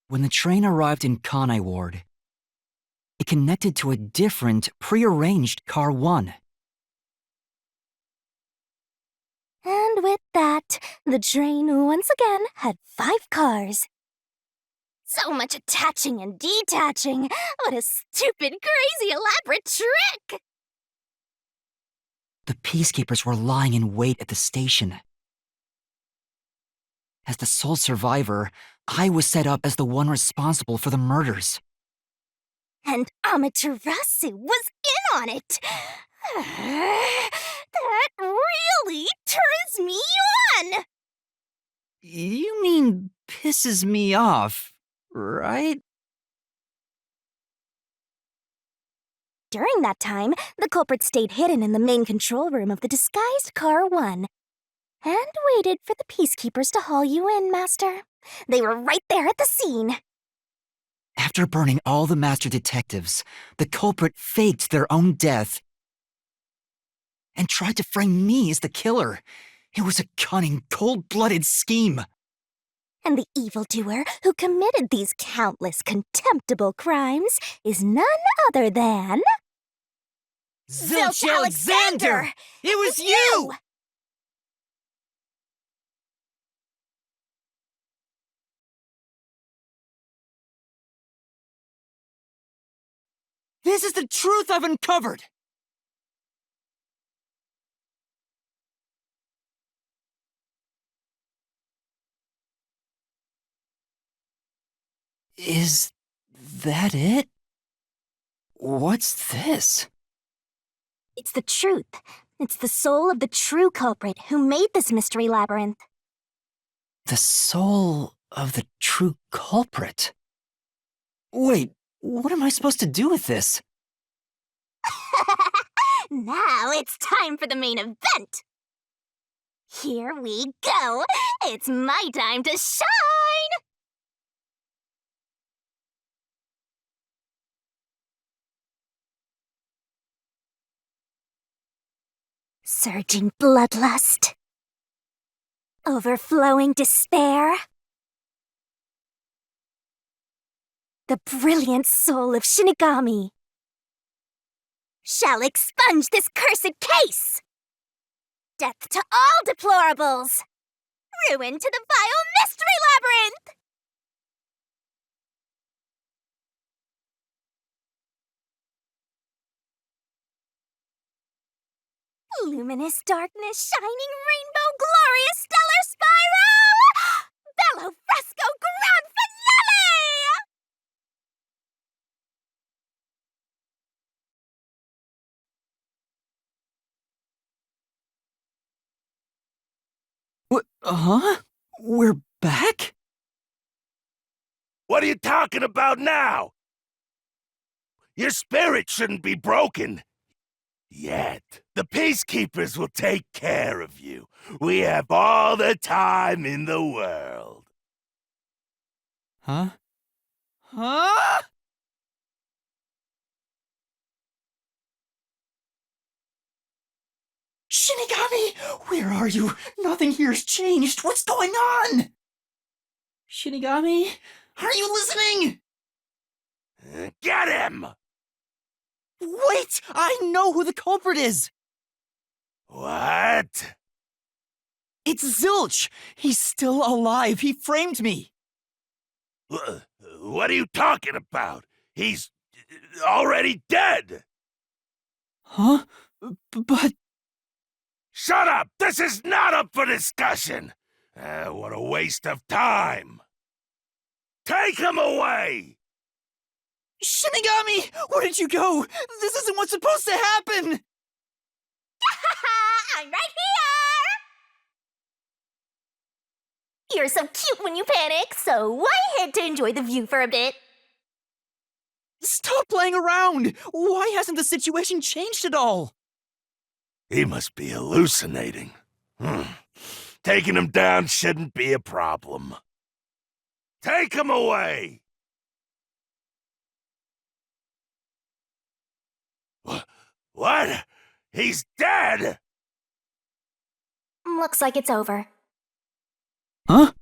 When the train arrived in Kanai Ward, it connected to a different, prearranged Car 1. And with that, the train once again had 5 cars. So much attaching and detaching. What a stupid, crazy, elaborate trick! The peacekeepers were lying in wait at the station. As the sole survivor, I was set up as the one responsible for the murders. And Amaterasu was in on it! That really turns me on! You mean pisses me off, right? During that time, the culprit stayed hidden in the main control room of the disguised Car 1 and waited for the peacekeepers to haul you in, Master. They were right there at the scene. After burning all the master detectives, the culprit faked their own death and tried to frame me as the killer. It was a cunning, cold-blooded scheme. And the evildoer who committed these countless contemptible crimes is none other than... Zilch Alexander! It was you! This is the truth I've uncovered! Is that it? What's this? It's the truth. It's the soul of the true culprit who made this mystery labyrinth. The soul of the true culprit? Wait, what am I supposed to do with this? Now it's time for the main event! Here we go! It's my time to shine! Surging bloodlust. Overflowing despair. The brilliant soul of Shinigami shall expunge this cursed case! Death to all deplorables! Ruin to the vile mystery labyrinth! Luminous darkness, shining rainbow, glorious stellar spiral! Bello Fresco Grand Finale! Huh? We're back? What are you talking about now? Your spirit shouldn't be broken. Yet. The Peacekeepers will take care of you. We have all the time in the world. Huh? Huh? Shinigami! Where are you? Nothing here's changed. What's going on? Shinigami? Are you listening? Get him! Wait! I know who the culprit is! What? It's Zilch! He's still alive! He framed me! What are you talking about? He's already dead! Huh? But... Shut up! This is not up for discussion! What a waste of time! Take him away! Shinigami! Where did you go? This isn't what's supposed to happen! I'm right here! You're so cute when you panic, so why head to enjoy the view for a bit? Stop playing around! Why hasn't the situation changed at all? He must be hallucinating. Taking him down shouldn't be a problem. Take him away! What? He's dead? Looks like it's over. Huh?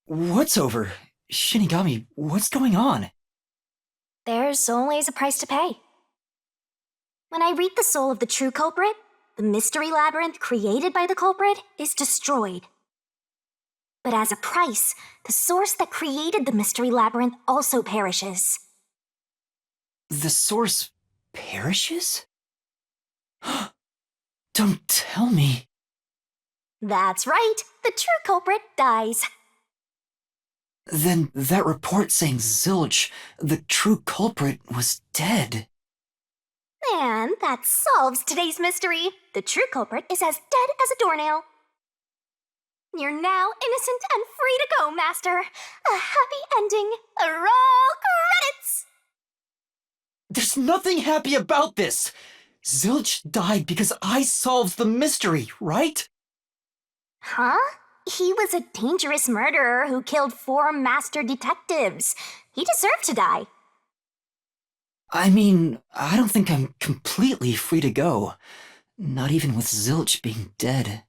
What's over? Shinigami, what's going on? There's always a price to pay. When I read the soul of the true culprit, the mystery labyrinth created by the culprit is destroyed. But as a price, the source that created the mystery labyrinth also perishes. The source perishes? Don't tell me. That's right, the true culprit dies. Then that report saying Zilch, the true culprit, was dead. And that solves today's mystery. The true culprit is as dead as a doornail. You're now innocent and free to go, Master. A happy ending. Roll credits! There's nothing happy about this. Zilch died because I solved the mystery, right? Huh? He was a dangerous murderer who killed 4 master detectives. He deserved to die. I mean, I don't think I'm completely free to go. Not even with Zilch being dead.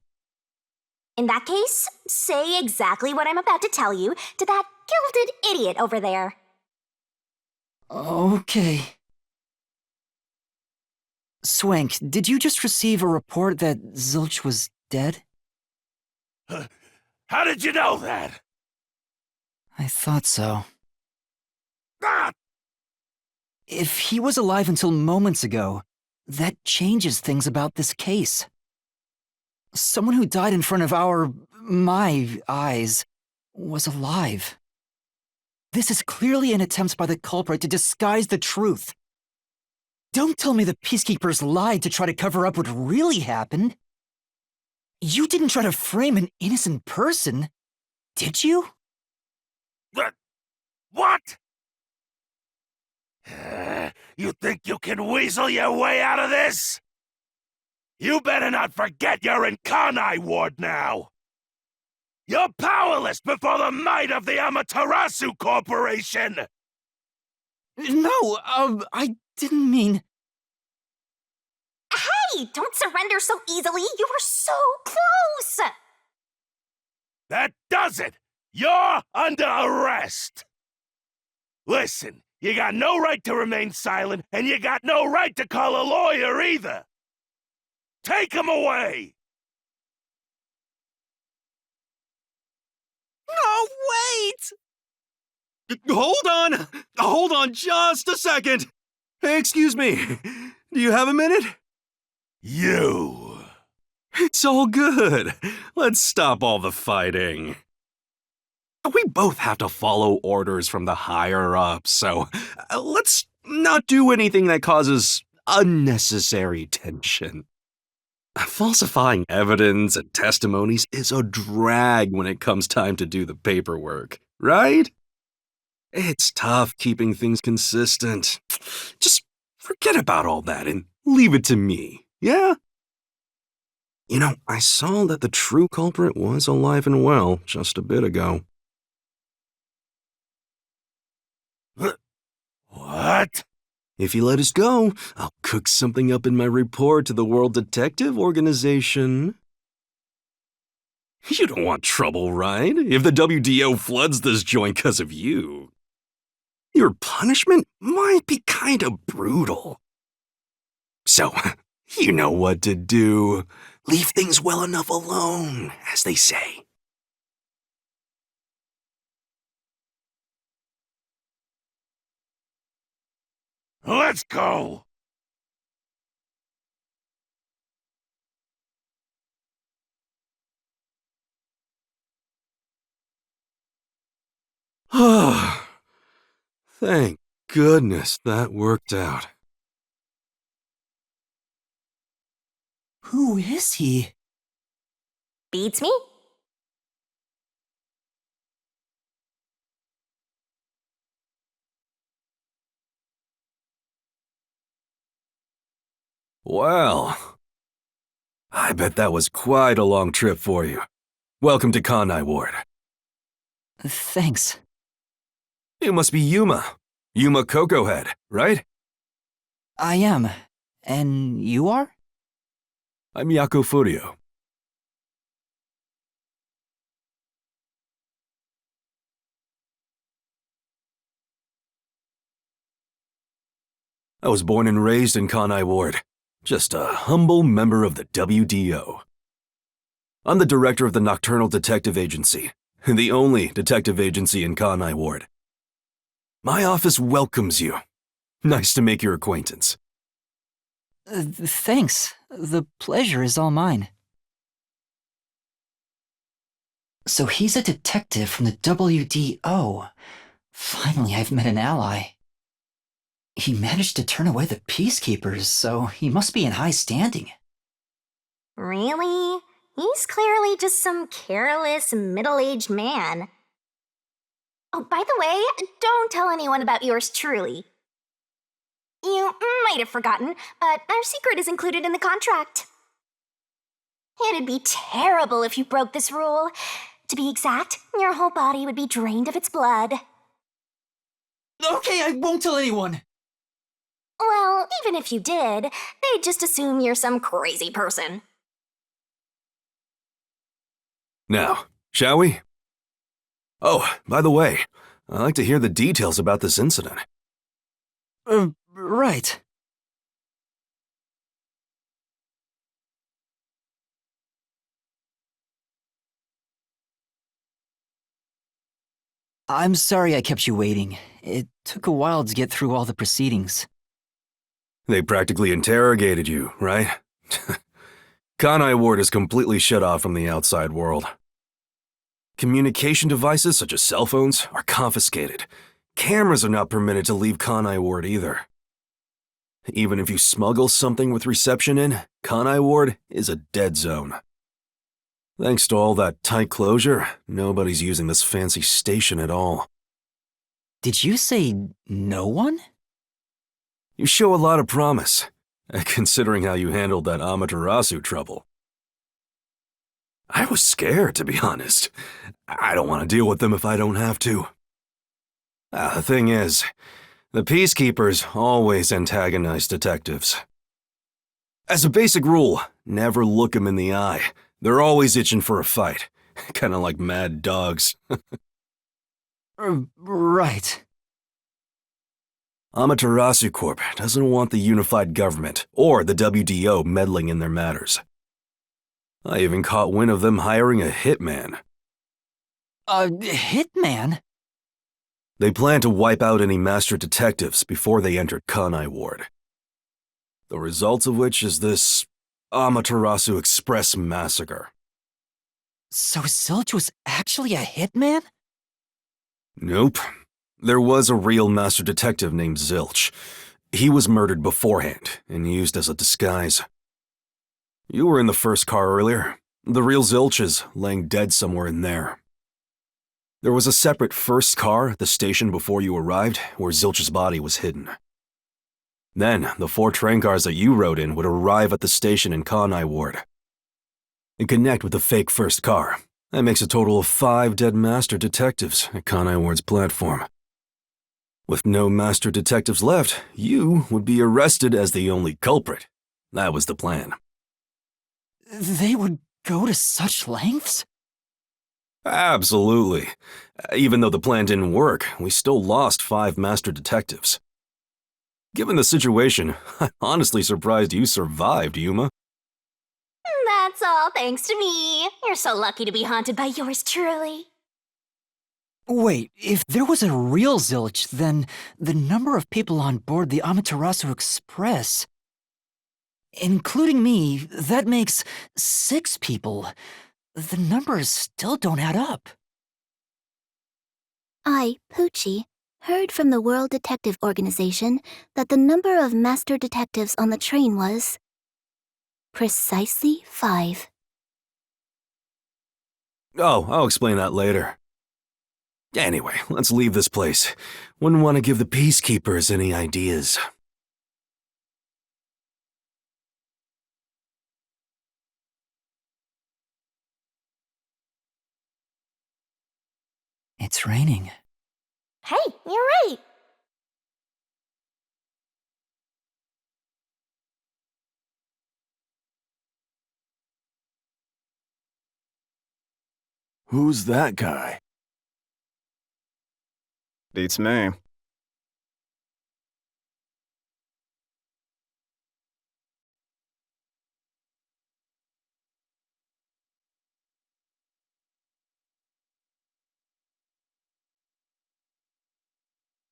In that case, say exactly what I'm about to tell you to that gilded idiot over there. Okay. Swank, did you just receive a report that Zilch was dead? How did you know that? I thought so. Ah! If he was alive until moments ago, that changes things about this case. Someone who died in front of my eyes, was alive. This is clearly an attempt by the culprit to disguise the truth. Don't tell me the Peacekeepers lied to try to cover up what really happened. You didn't try to frame an innocent person, did you? What? You think you can weasel your way out of this? You better not forget you're in Kanai Ward now! You're powerless before the might of the Amaterasu Corporation! No, I didn't mean... Hey, don't surrender so easily. You were so close. That does it! You're under arrest! Listen, you got no right to remain silent, and you got no right to call a lawyer either! Take him away! No, wait! Hold on just a second! Hey, excuse me, do you have a minute? You! It's all good. Let's stop all the fighting. We both have to follow orders from the higher-ups, so let's not do anything that causes unnecessary tension. Falsifying evidence and testimonies is a drag when it comes time to do the paperwork, right? It's tough keeping things consistent. Just forget about all that and leave it to me, yeah? You know, I saw that the true culprit was alive and well just a bit ago. What? If you let us go, I'll cook something up in my report to the World Detective Organization. You don't want trouble, right? If the WDO floods this joint because of you. Your punishment might be kind of brutal. So, you know what to do. Leave things well enough alone, as they say. Let's go! Thank goodness that worked out. Who is he? Beats me? Well, I bet that was quite a long trip for you. Welcome to Kanai Ward. Thanks. You must be Yuma. Yuma Cocoa Head, right? I am. And you are? I'm Yako Furio. I was born and raised in Kanai Ward. Just a humble member of the WDO. I'm the director of the Nocturnal Detective Agency, the only detective agency in Kanai Ward. My office welcomes you. Nice to make your acquaintance. Thanks. The pleasure is all mine. So he's a detective from the WDO. Finally, I've met an ally. He managed to turn away the Peacekeepers, so he must be in high standing. Really? He's clearly just some careless, middle-aged man. Oh, by the way, don't tell anyone about yours truly. You might have forgotten, but our secret is included in the contract. It'd be terrible if you broke this rule. To be exact, your whole body would be drained of its blood. Okay, I won't tell anyone. Well, even if you did, they'd just assume you're some crazy person. Now, shall we? Oh, by the way, I'd like to hear the details about this incident. Right. I'm sorry I kept you waiting. It took a while to get through all the proceedings. They practically interrogated you, right? Kanai Ward is completely shut off from the outside world. Communication devices such as cell phones are confiscated. Cameras are not permitted to leave Kanai Ward either. Even if you smuggle something with reception in, Kanai Ward is a dead zone. Thanks to all that tight closure, nobody's using this fancy station at all. Did you say no one? You show a lot of promise, considering how you handled that Amaterasu trouble. I was scared, to be honest. I don't want to deal with them if I don't have to. The thing is, the Peacekeepers always antagonize detectives. As a basic rule, never look them in the eye. They're always itching for a fight. Kinda like mad dogs. Right. Amaterasu Corp doesn't want the unified government or the WDO meddling in their matters. I even caught wind of them hiring a hitman. A hitman? They plan to wipe out any master detectives before they entered Kanai Ward. The result of which is this Amaterasu Express massacre. So Zilch was actually a hitman? Nope. There was a real master detective named Zilch. He was murdered beforehand and used as a disguise. You were in the first car earlier. The real Zilch is laying dead somewhere in there. There was a separate first car at the station before you arrived where Zilch's body was hidden. Then, the 4 train cars that you rode in would arrive at the station in Kanai Ward and connect with the fake first car. That makes a total of 5 dead master detectives at Kanai Ward's platform. With no master detectives left, you would be arrested as the only culprit. That was the plan. They would go to such lengths? Absolutely. Even though the plan didn't work, we still lost 5 master detectives. Given the situation, I'm honestly surprised you survived, Yuma. That's all thanks to me. You're so lucky to be haunted by yours truly. Wait, if there was a real Zilch, then the number of people on board the Amaterasu Express, including me, that makes 6 people. The numbers still don't add up. I, Poochie, heard from the World Detective Organization that the number of master detectives on the train was precisely 5. Oh, I'll explain that later. Anyway, let's leave this place. Wouldn't want to give the Peacekeepers any ideas. It's raining. Hey, you're right. Who's that guy? Beats me.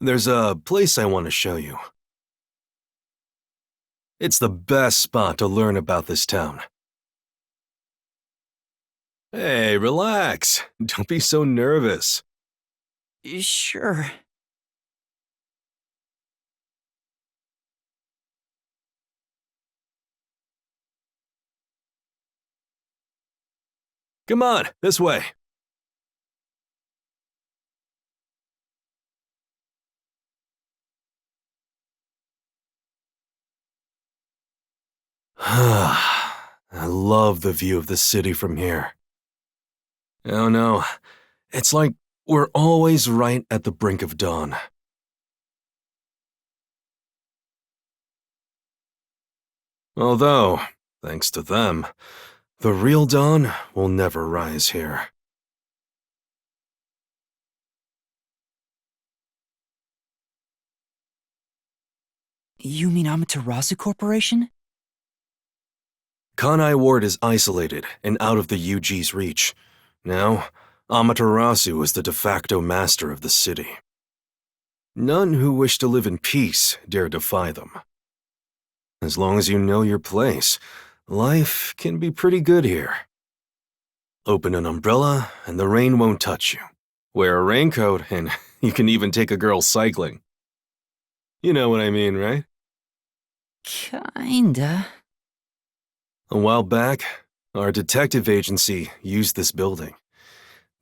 There's a place I want to show you. It's the best spot to learn about this town. Hey, relax. Don't be so nervous. Sure. Come on, this way. I love the view of the city from here. Oh no, it's like we're always right at the brink of dawn. Although, thanks to them, the real dawn will never rise here. You mean Amaterasu Corporation? Kanai Ward is isolated and out of the UG's reach. Now, Amaterasu is the de facto master of the city. None who wish to live in peace dare defy them. As long as you know your place, life can be pretty good here. Open an umbrella and the rain won't touch you. Wear a raincoat and you can even take a girl cycling. You know what I mean, right? Kinda. A while back, our detective agency used this building.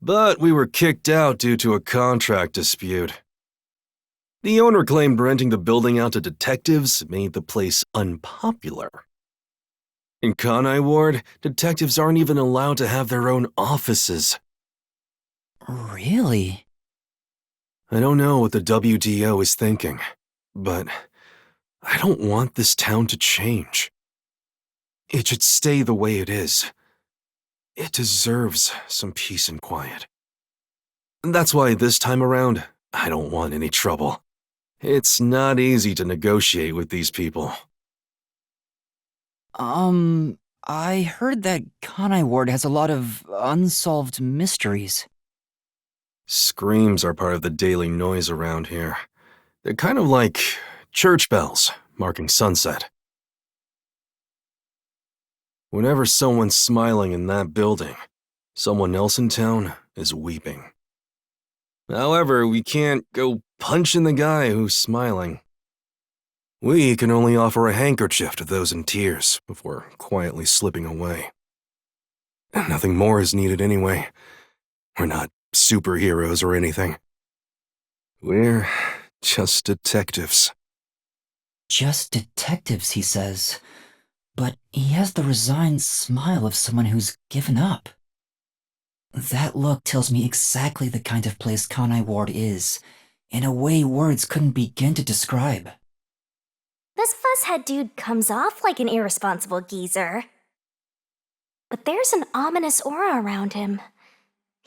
But we were kicked out due to a contract dispute. The owner claimed renting the building out to detectives made the place unpopular. In Kanai Ward, detectives aren't even allowed to have their own offices. Really? I don't know what the WDO is thinking, but I don't want this town to change. It should stay the way it is. It deserves some peace and quiet. That's why this time around, I don't want any trouble. It's not easy to negotiate with these people. I heard that Kanai Ward has a lot of unsolved mysteries. Screams are part of the daily noise around here. They're kind of like church bells marking sunset. Whenever someone's smiling in that building, someone else in town is weeping. However, we can't go punching the guy who's smiling. We can only offer a handkerchief to those in tears before quietly slipping away. And nothing more is needed anyway. We're not superheroes or anything. We're just detectives. Just detectives, he says. But he has the resigned smile of someone who's given up. That look tells me exactly the kind of place Kanai Ward is, in a way words couldn't begin to describe. This fuzzhead dude comes off like an irresponsible geezer. But there's an ominous aura around him.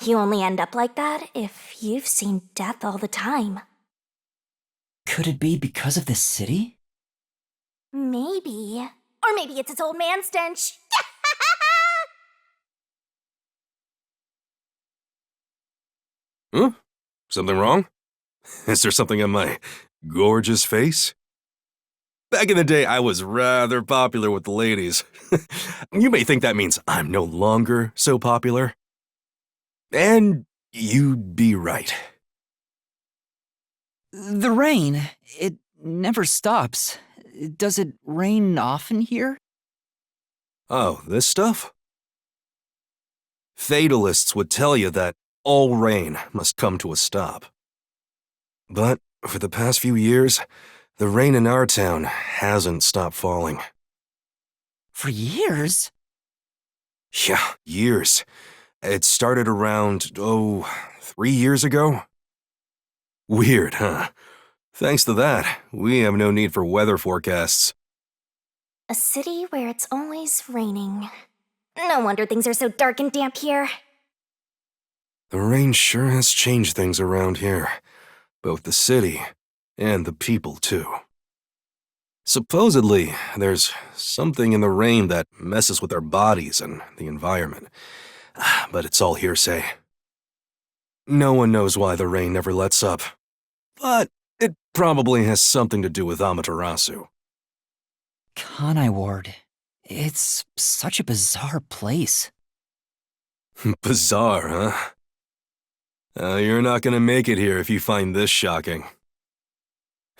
You only end up like that if you've seen death all the time. Could it be because of this city? Maybe. Or maybe it's its old man stench. Huh? Something wrong? Is there something on my gorgeous face? Back in the day, I was rather popular with the ladies. You may think that means I'm no longer so popular. And you'd be right. The rain, it never stops. Does it rain often here? Oh, this stuff? Fatalists would tell you that all rain must come to a stop. But for the past few years, the rain in our town hasn't stopped falling. For years? Yeah, years. It started around, 3 years ago? Weird, huh? Thanks to that, we have no need for weather forecasts. A city where it's always raining. No wonder things are so dark and damp here. The rain sure has changed things around here. Both the city and the people, too. Supposedly, there's something in the rain that messes with our bodies and the environment. But it's all hearsay. No one knows why the rain never lets up. But it probably has something to do with Amaterasu. Kanai Ward. It's such a bizarre place. Bizarre, huh? You're not gonna make it here if you find this shocking.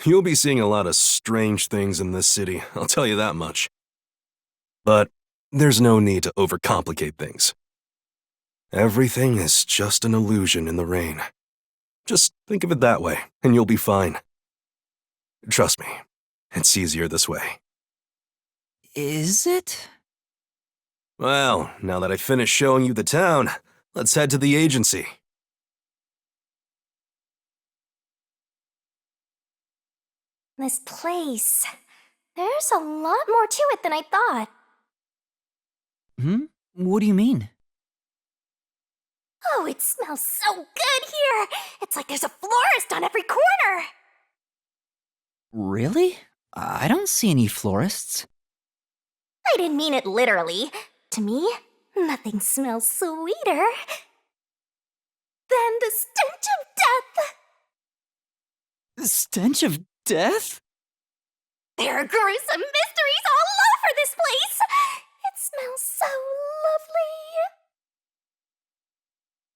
You'll be seeing a lot of strange things in this city, I'll tell you that much. But there's no need to overcomplicate things. Everything is just an illusion in the rain. Just think of it that way, and you'll be fine. Trust me, it's easier this way. Is it? Well, now that I've finished showing you the town, let's head to the agency. This place. There's a lot more to it than I thought. What do you mean? Oh, it smells so good here! It's like there's a florist on every corner! Really? I don't see any florists. I didn't mean it literally. To me, nothing smells sweeter than the stench of death! Stench of death? There are gruesome mysteries all over this place! It smells so lovely!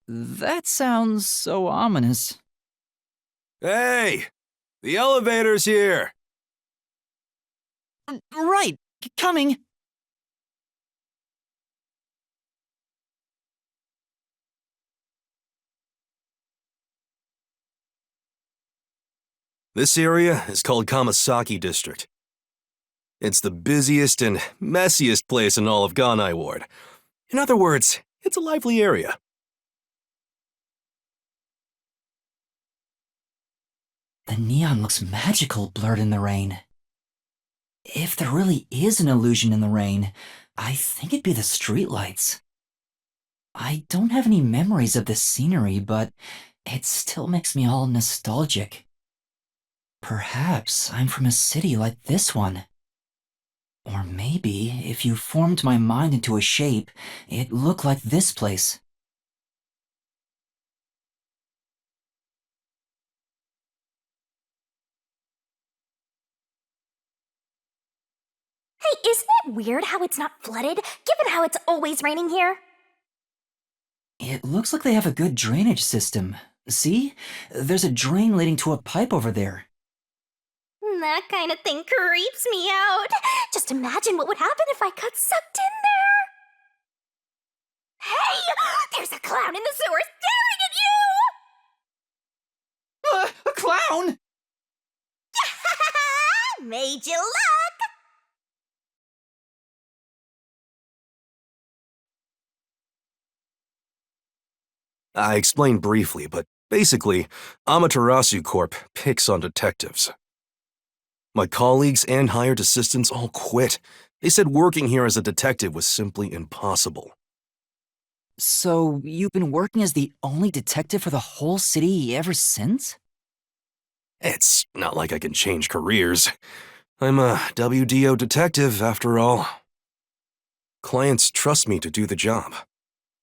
That sounds so ominous. Hey! The elevator's here! Right, coming. This area is called Kamasaki District. It's the busiest and messiest place in all of Ganai Ward. In other words, it's a lively area. The neon looks magical blurred in the rain. If there really is an illusion in the rain, I think it'd be the streetlights. I don't have any memories of this scenery, but it still makes me all nostalgic. Perhaps I'm from a city like this one. Or maybe, if you formed my mind into a shape, it looked like this place. Hey, isn't it weird how it's not flooded, given how it's always raining here? It looks like they have a good drainage system. See? There's a drain leading to a pipe over there. That kind of thing creeps me out. Just imagine what would happen if I got sucked in there. Hey! There's a clown in the sewer staring at you! A clown! Made you luck! I explained briefly, but basically, Amaterasu Corp picks on detectives. My colleagues and hired assistants all quit. They said working here as a detective was simply impossible. So, you've been working as the only detective for the whole city ever since? It's not like I can change careers. I'm a WDO detective, after all. Clients trust me to do the job.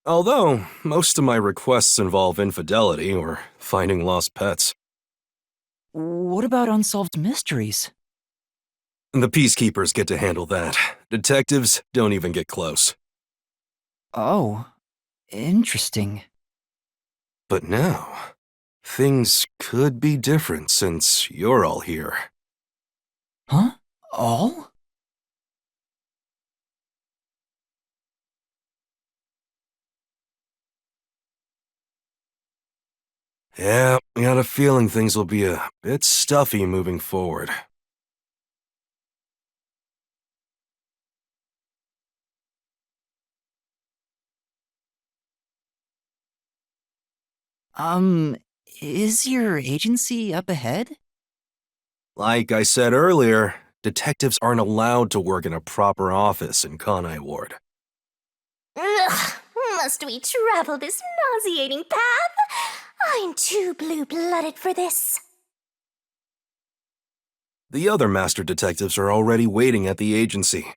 Although, most of my requests involve infidelity or finding lost pets. What about unsolved mysteries? The peacekeepers get to handle that. Detectives don't even get close. Oh, interesting. But now, things could be different since you're all here. Huh? All? Yeah, I got a feeling things will be a bit stuffy moving forward. Is your agency up ahead? Like I said earlier, detectives aren't allowed to work in a proper office in Kanai Ward. Ugh, must we travel this nauseating path? I'm too blue-blooded for this. The other master detectives are already waiting at the agency.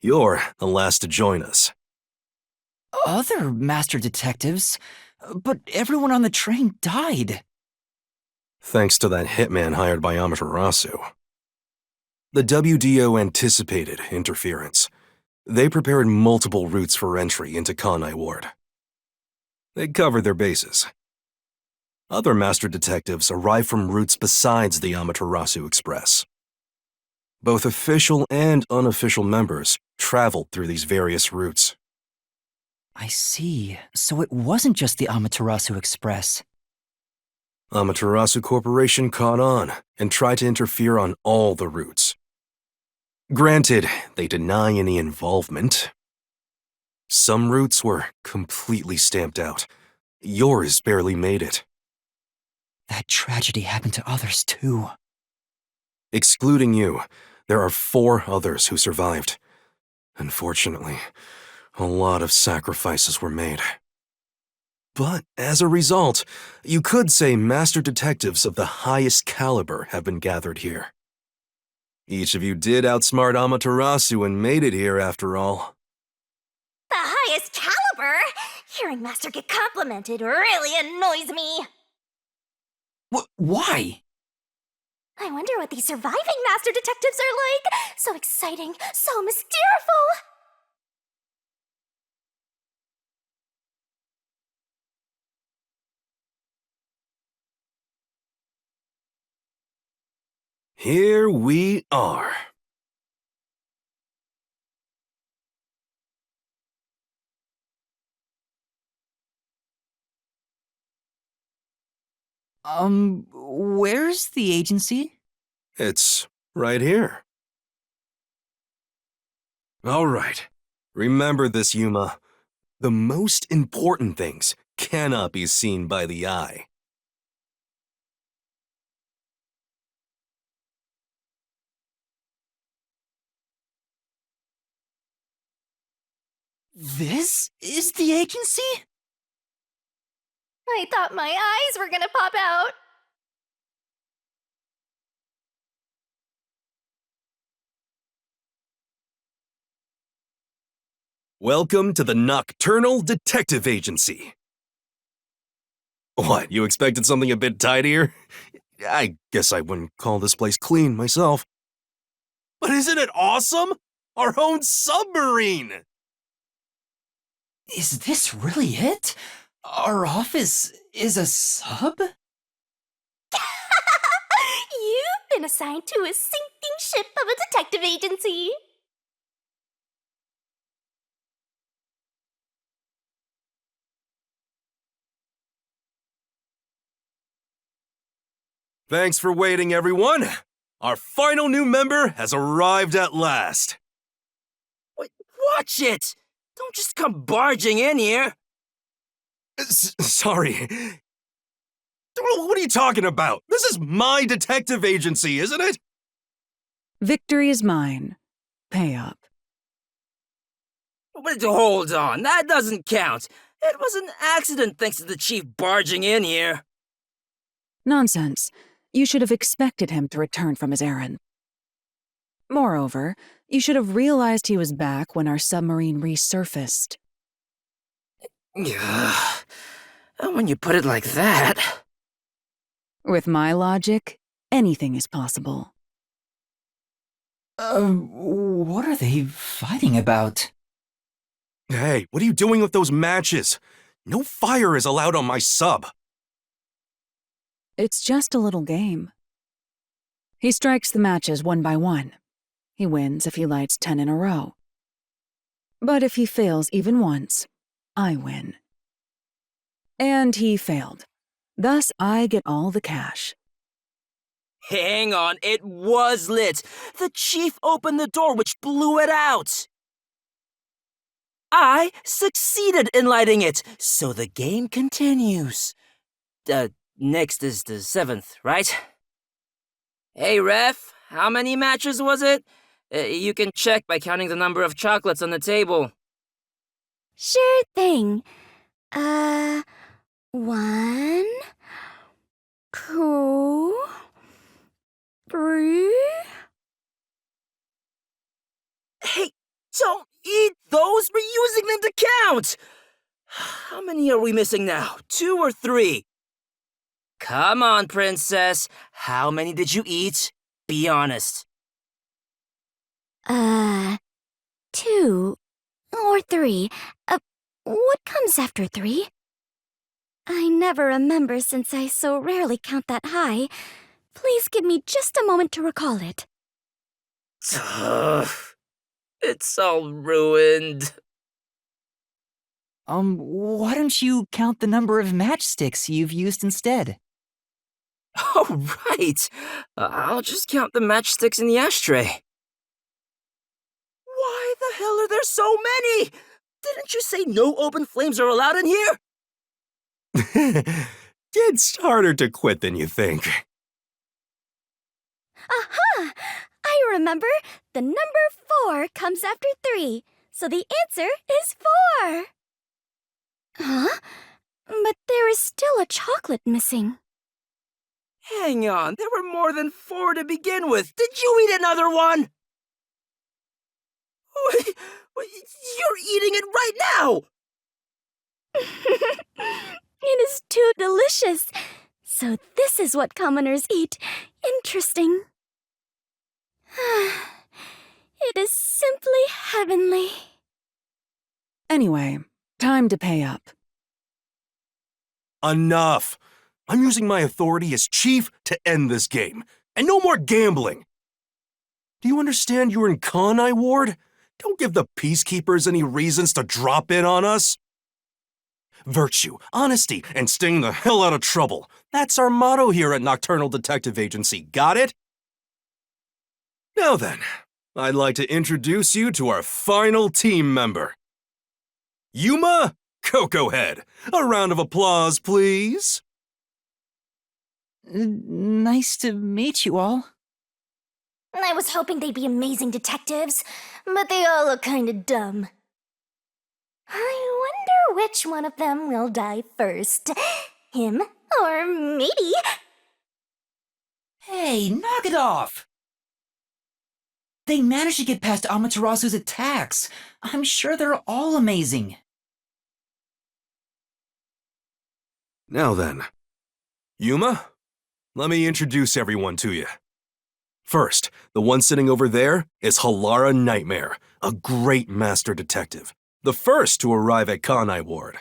You're the last to join us. Other master detectives? But everyone on the train died. Thanks to that hitman hired by Amaterasu. The WDO anticipated interference. They prepared multiple routes for entry into Kanai Ward. They covered their bases. Other master detectives arrived from routes besides the Amaterasu Express. Both official and unofficial members traveled through these various routes. I see. So it wasn't just the Amaterasu Express. Amaterasu Corporation caught on and tried to interfere on all the routes. Granted, they deny any involvement. Some routes were completely stamped out. Yours barely made it. That tragedy happened to others too. Excluding you, there are 4 others who survived. Unfortunately, a lot of sacrifices were made. But as a result, you could say master detectives of the highest caliber have been gathered here. Each of you did outsmart Amaterasu and made it here after all. The highest caliber? Hearing Master get complimented really annoys me. Why? I wonder what these surviving master detectives are like. So exciting, so mysterious. Here we are. Where's the agency? It's right here. All right. Remember this, Yuma. The most important things cannot be seen by the eye. This is the agency? I thought my eyes were gonna pop out. Welcome to the Nocturnal Detective Agency. What, you expected something a bit tidier? I guess I wouldn't call this place clean myself. But isn't it awesome? Our own submarine! Is this really it? Our office is a sub? You've been assigned to a sinking ship of a detective agency. Thanks for waiting, everyone. Our final new member has arrived at last. Wait, watch it! Don't just come barging in here! Sorry. What are you talking about? This is my detective agency, isn't it? Victory is mine. Pay up. But hold on, that doesn't count. It was an accident thanks to the chief barging in here. Nonsense. You should have expected him to return from his errand. Moreover, you should have realized he was back when our submarine resurfaced. When you put it like that... With my logic, anything is possible. What are they fighting about? Hey, what are you doing with those matches? No fire is allowed on my sub. It's just a little game. He strikes the matches one by one. He wins if he lights 10 in a row. But if he fails even once, I win. And he failed. Thus, I get all the cash. Hang on, it was lit. The chief opened the door, which blew it out. I succeeded in lighting it, so the game continues. Next is the 7th, right? Hey, ref, how many matches was it? You can check by counting the number of chocolates on the table. Sure thing. 1, 2, 3. Hey, don't eat those! We're using them to count! How many are we missing now? 2 or 3? Come on, princess. How many did you eat? Be honest. 2 or 3. What comes after 3? I never remember since I so rarely count that high. Please give me just a moment to recall it. It's all ruined. Why don't you count the number of matchsticks you've used instead? Oh, right. I'll just count the matchsticks in the ashtray. Why the hell are there so many? Didn't you say no open flames are allowed in here? It's harder to quit than you think. Aha! I remember. The number 4 comes after 3, so the answer is 4. Huh? But there is still a chocolate missing. Hang on, there were more than 4 to begin with. Did you eat another one? You're eating it right now! It is too delicious. So this is what commoners eat. Interesting. It is simply heavenly. Anyway, time to pay up. Enough! I'm using my authority as chief to end this game. And no more gambling! Do you understand you're in Con-Eye Ward? Don't give the peacekeepers any reasons to drop in on us. virtue, honesty, and staying the hell out of trouble. That's our motto here at Nocturnal Detective Agency, got it? Now then, I'd like to introduce you to our final team member. Yuma Cocoa Head. A round of applause, please. Nice to meet you all. I was hoping they'd be amazing detectives, but they all look kinda dumb. I wonder which one of them will die first. Him or maybe... Hey, knock it off! They managed to get past Amaterasu's attacks. I'm sure they're all amazing. Now then, Yuma, let me introduce everyone to you. First, the one sitting over there is Halara Nightmare, a great master detective, the first to arrive at Kanai Ward.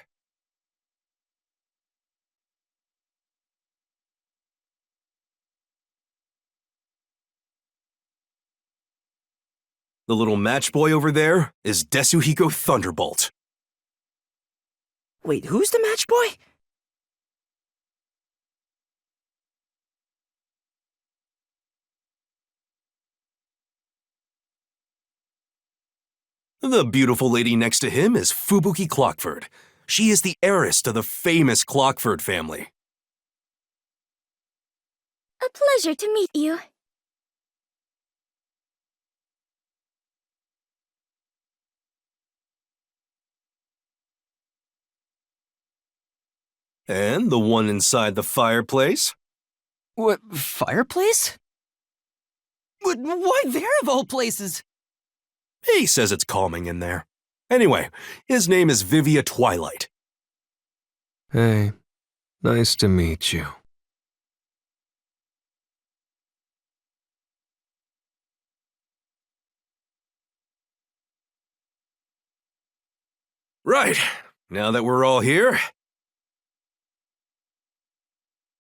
The little match boy over there is Desuhiko Thunderbolt. Wait, who's the match boy? The beautiful lady next to him is Fubuki Clockford. She is the heiress to the famous Clockford family. A pleasure to meet you. And the one inside the fireplace? What, fireplace? Why there of all places? He says it's calming in there. Anyway, his name is Vivia Twilight. Hey, nice to meet you. Right, now that we're all here,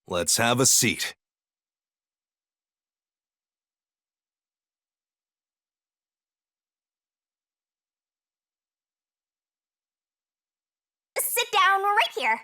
let's have a seat. Sit down right here.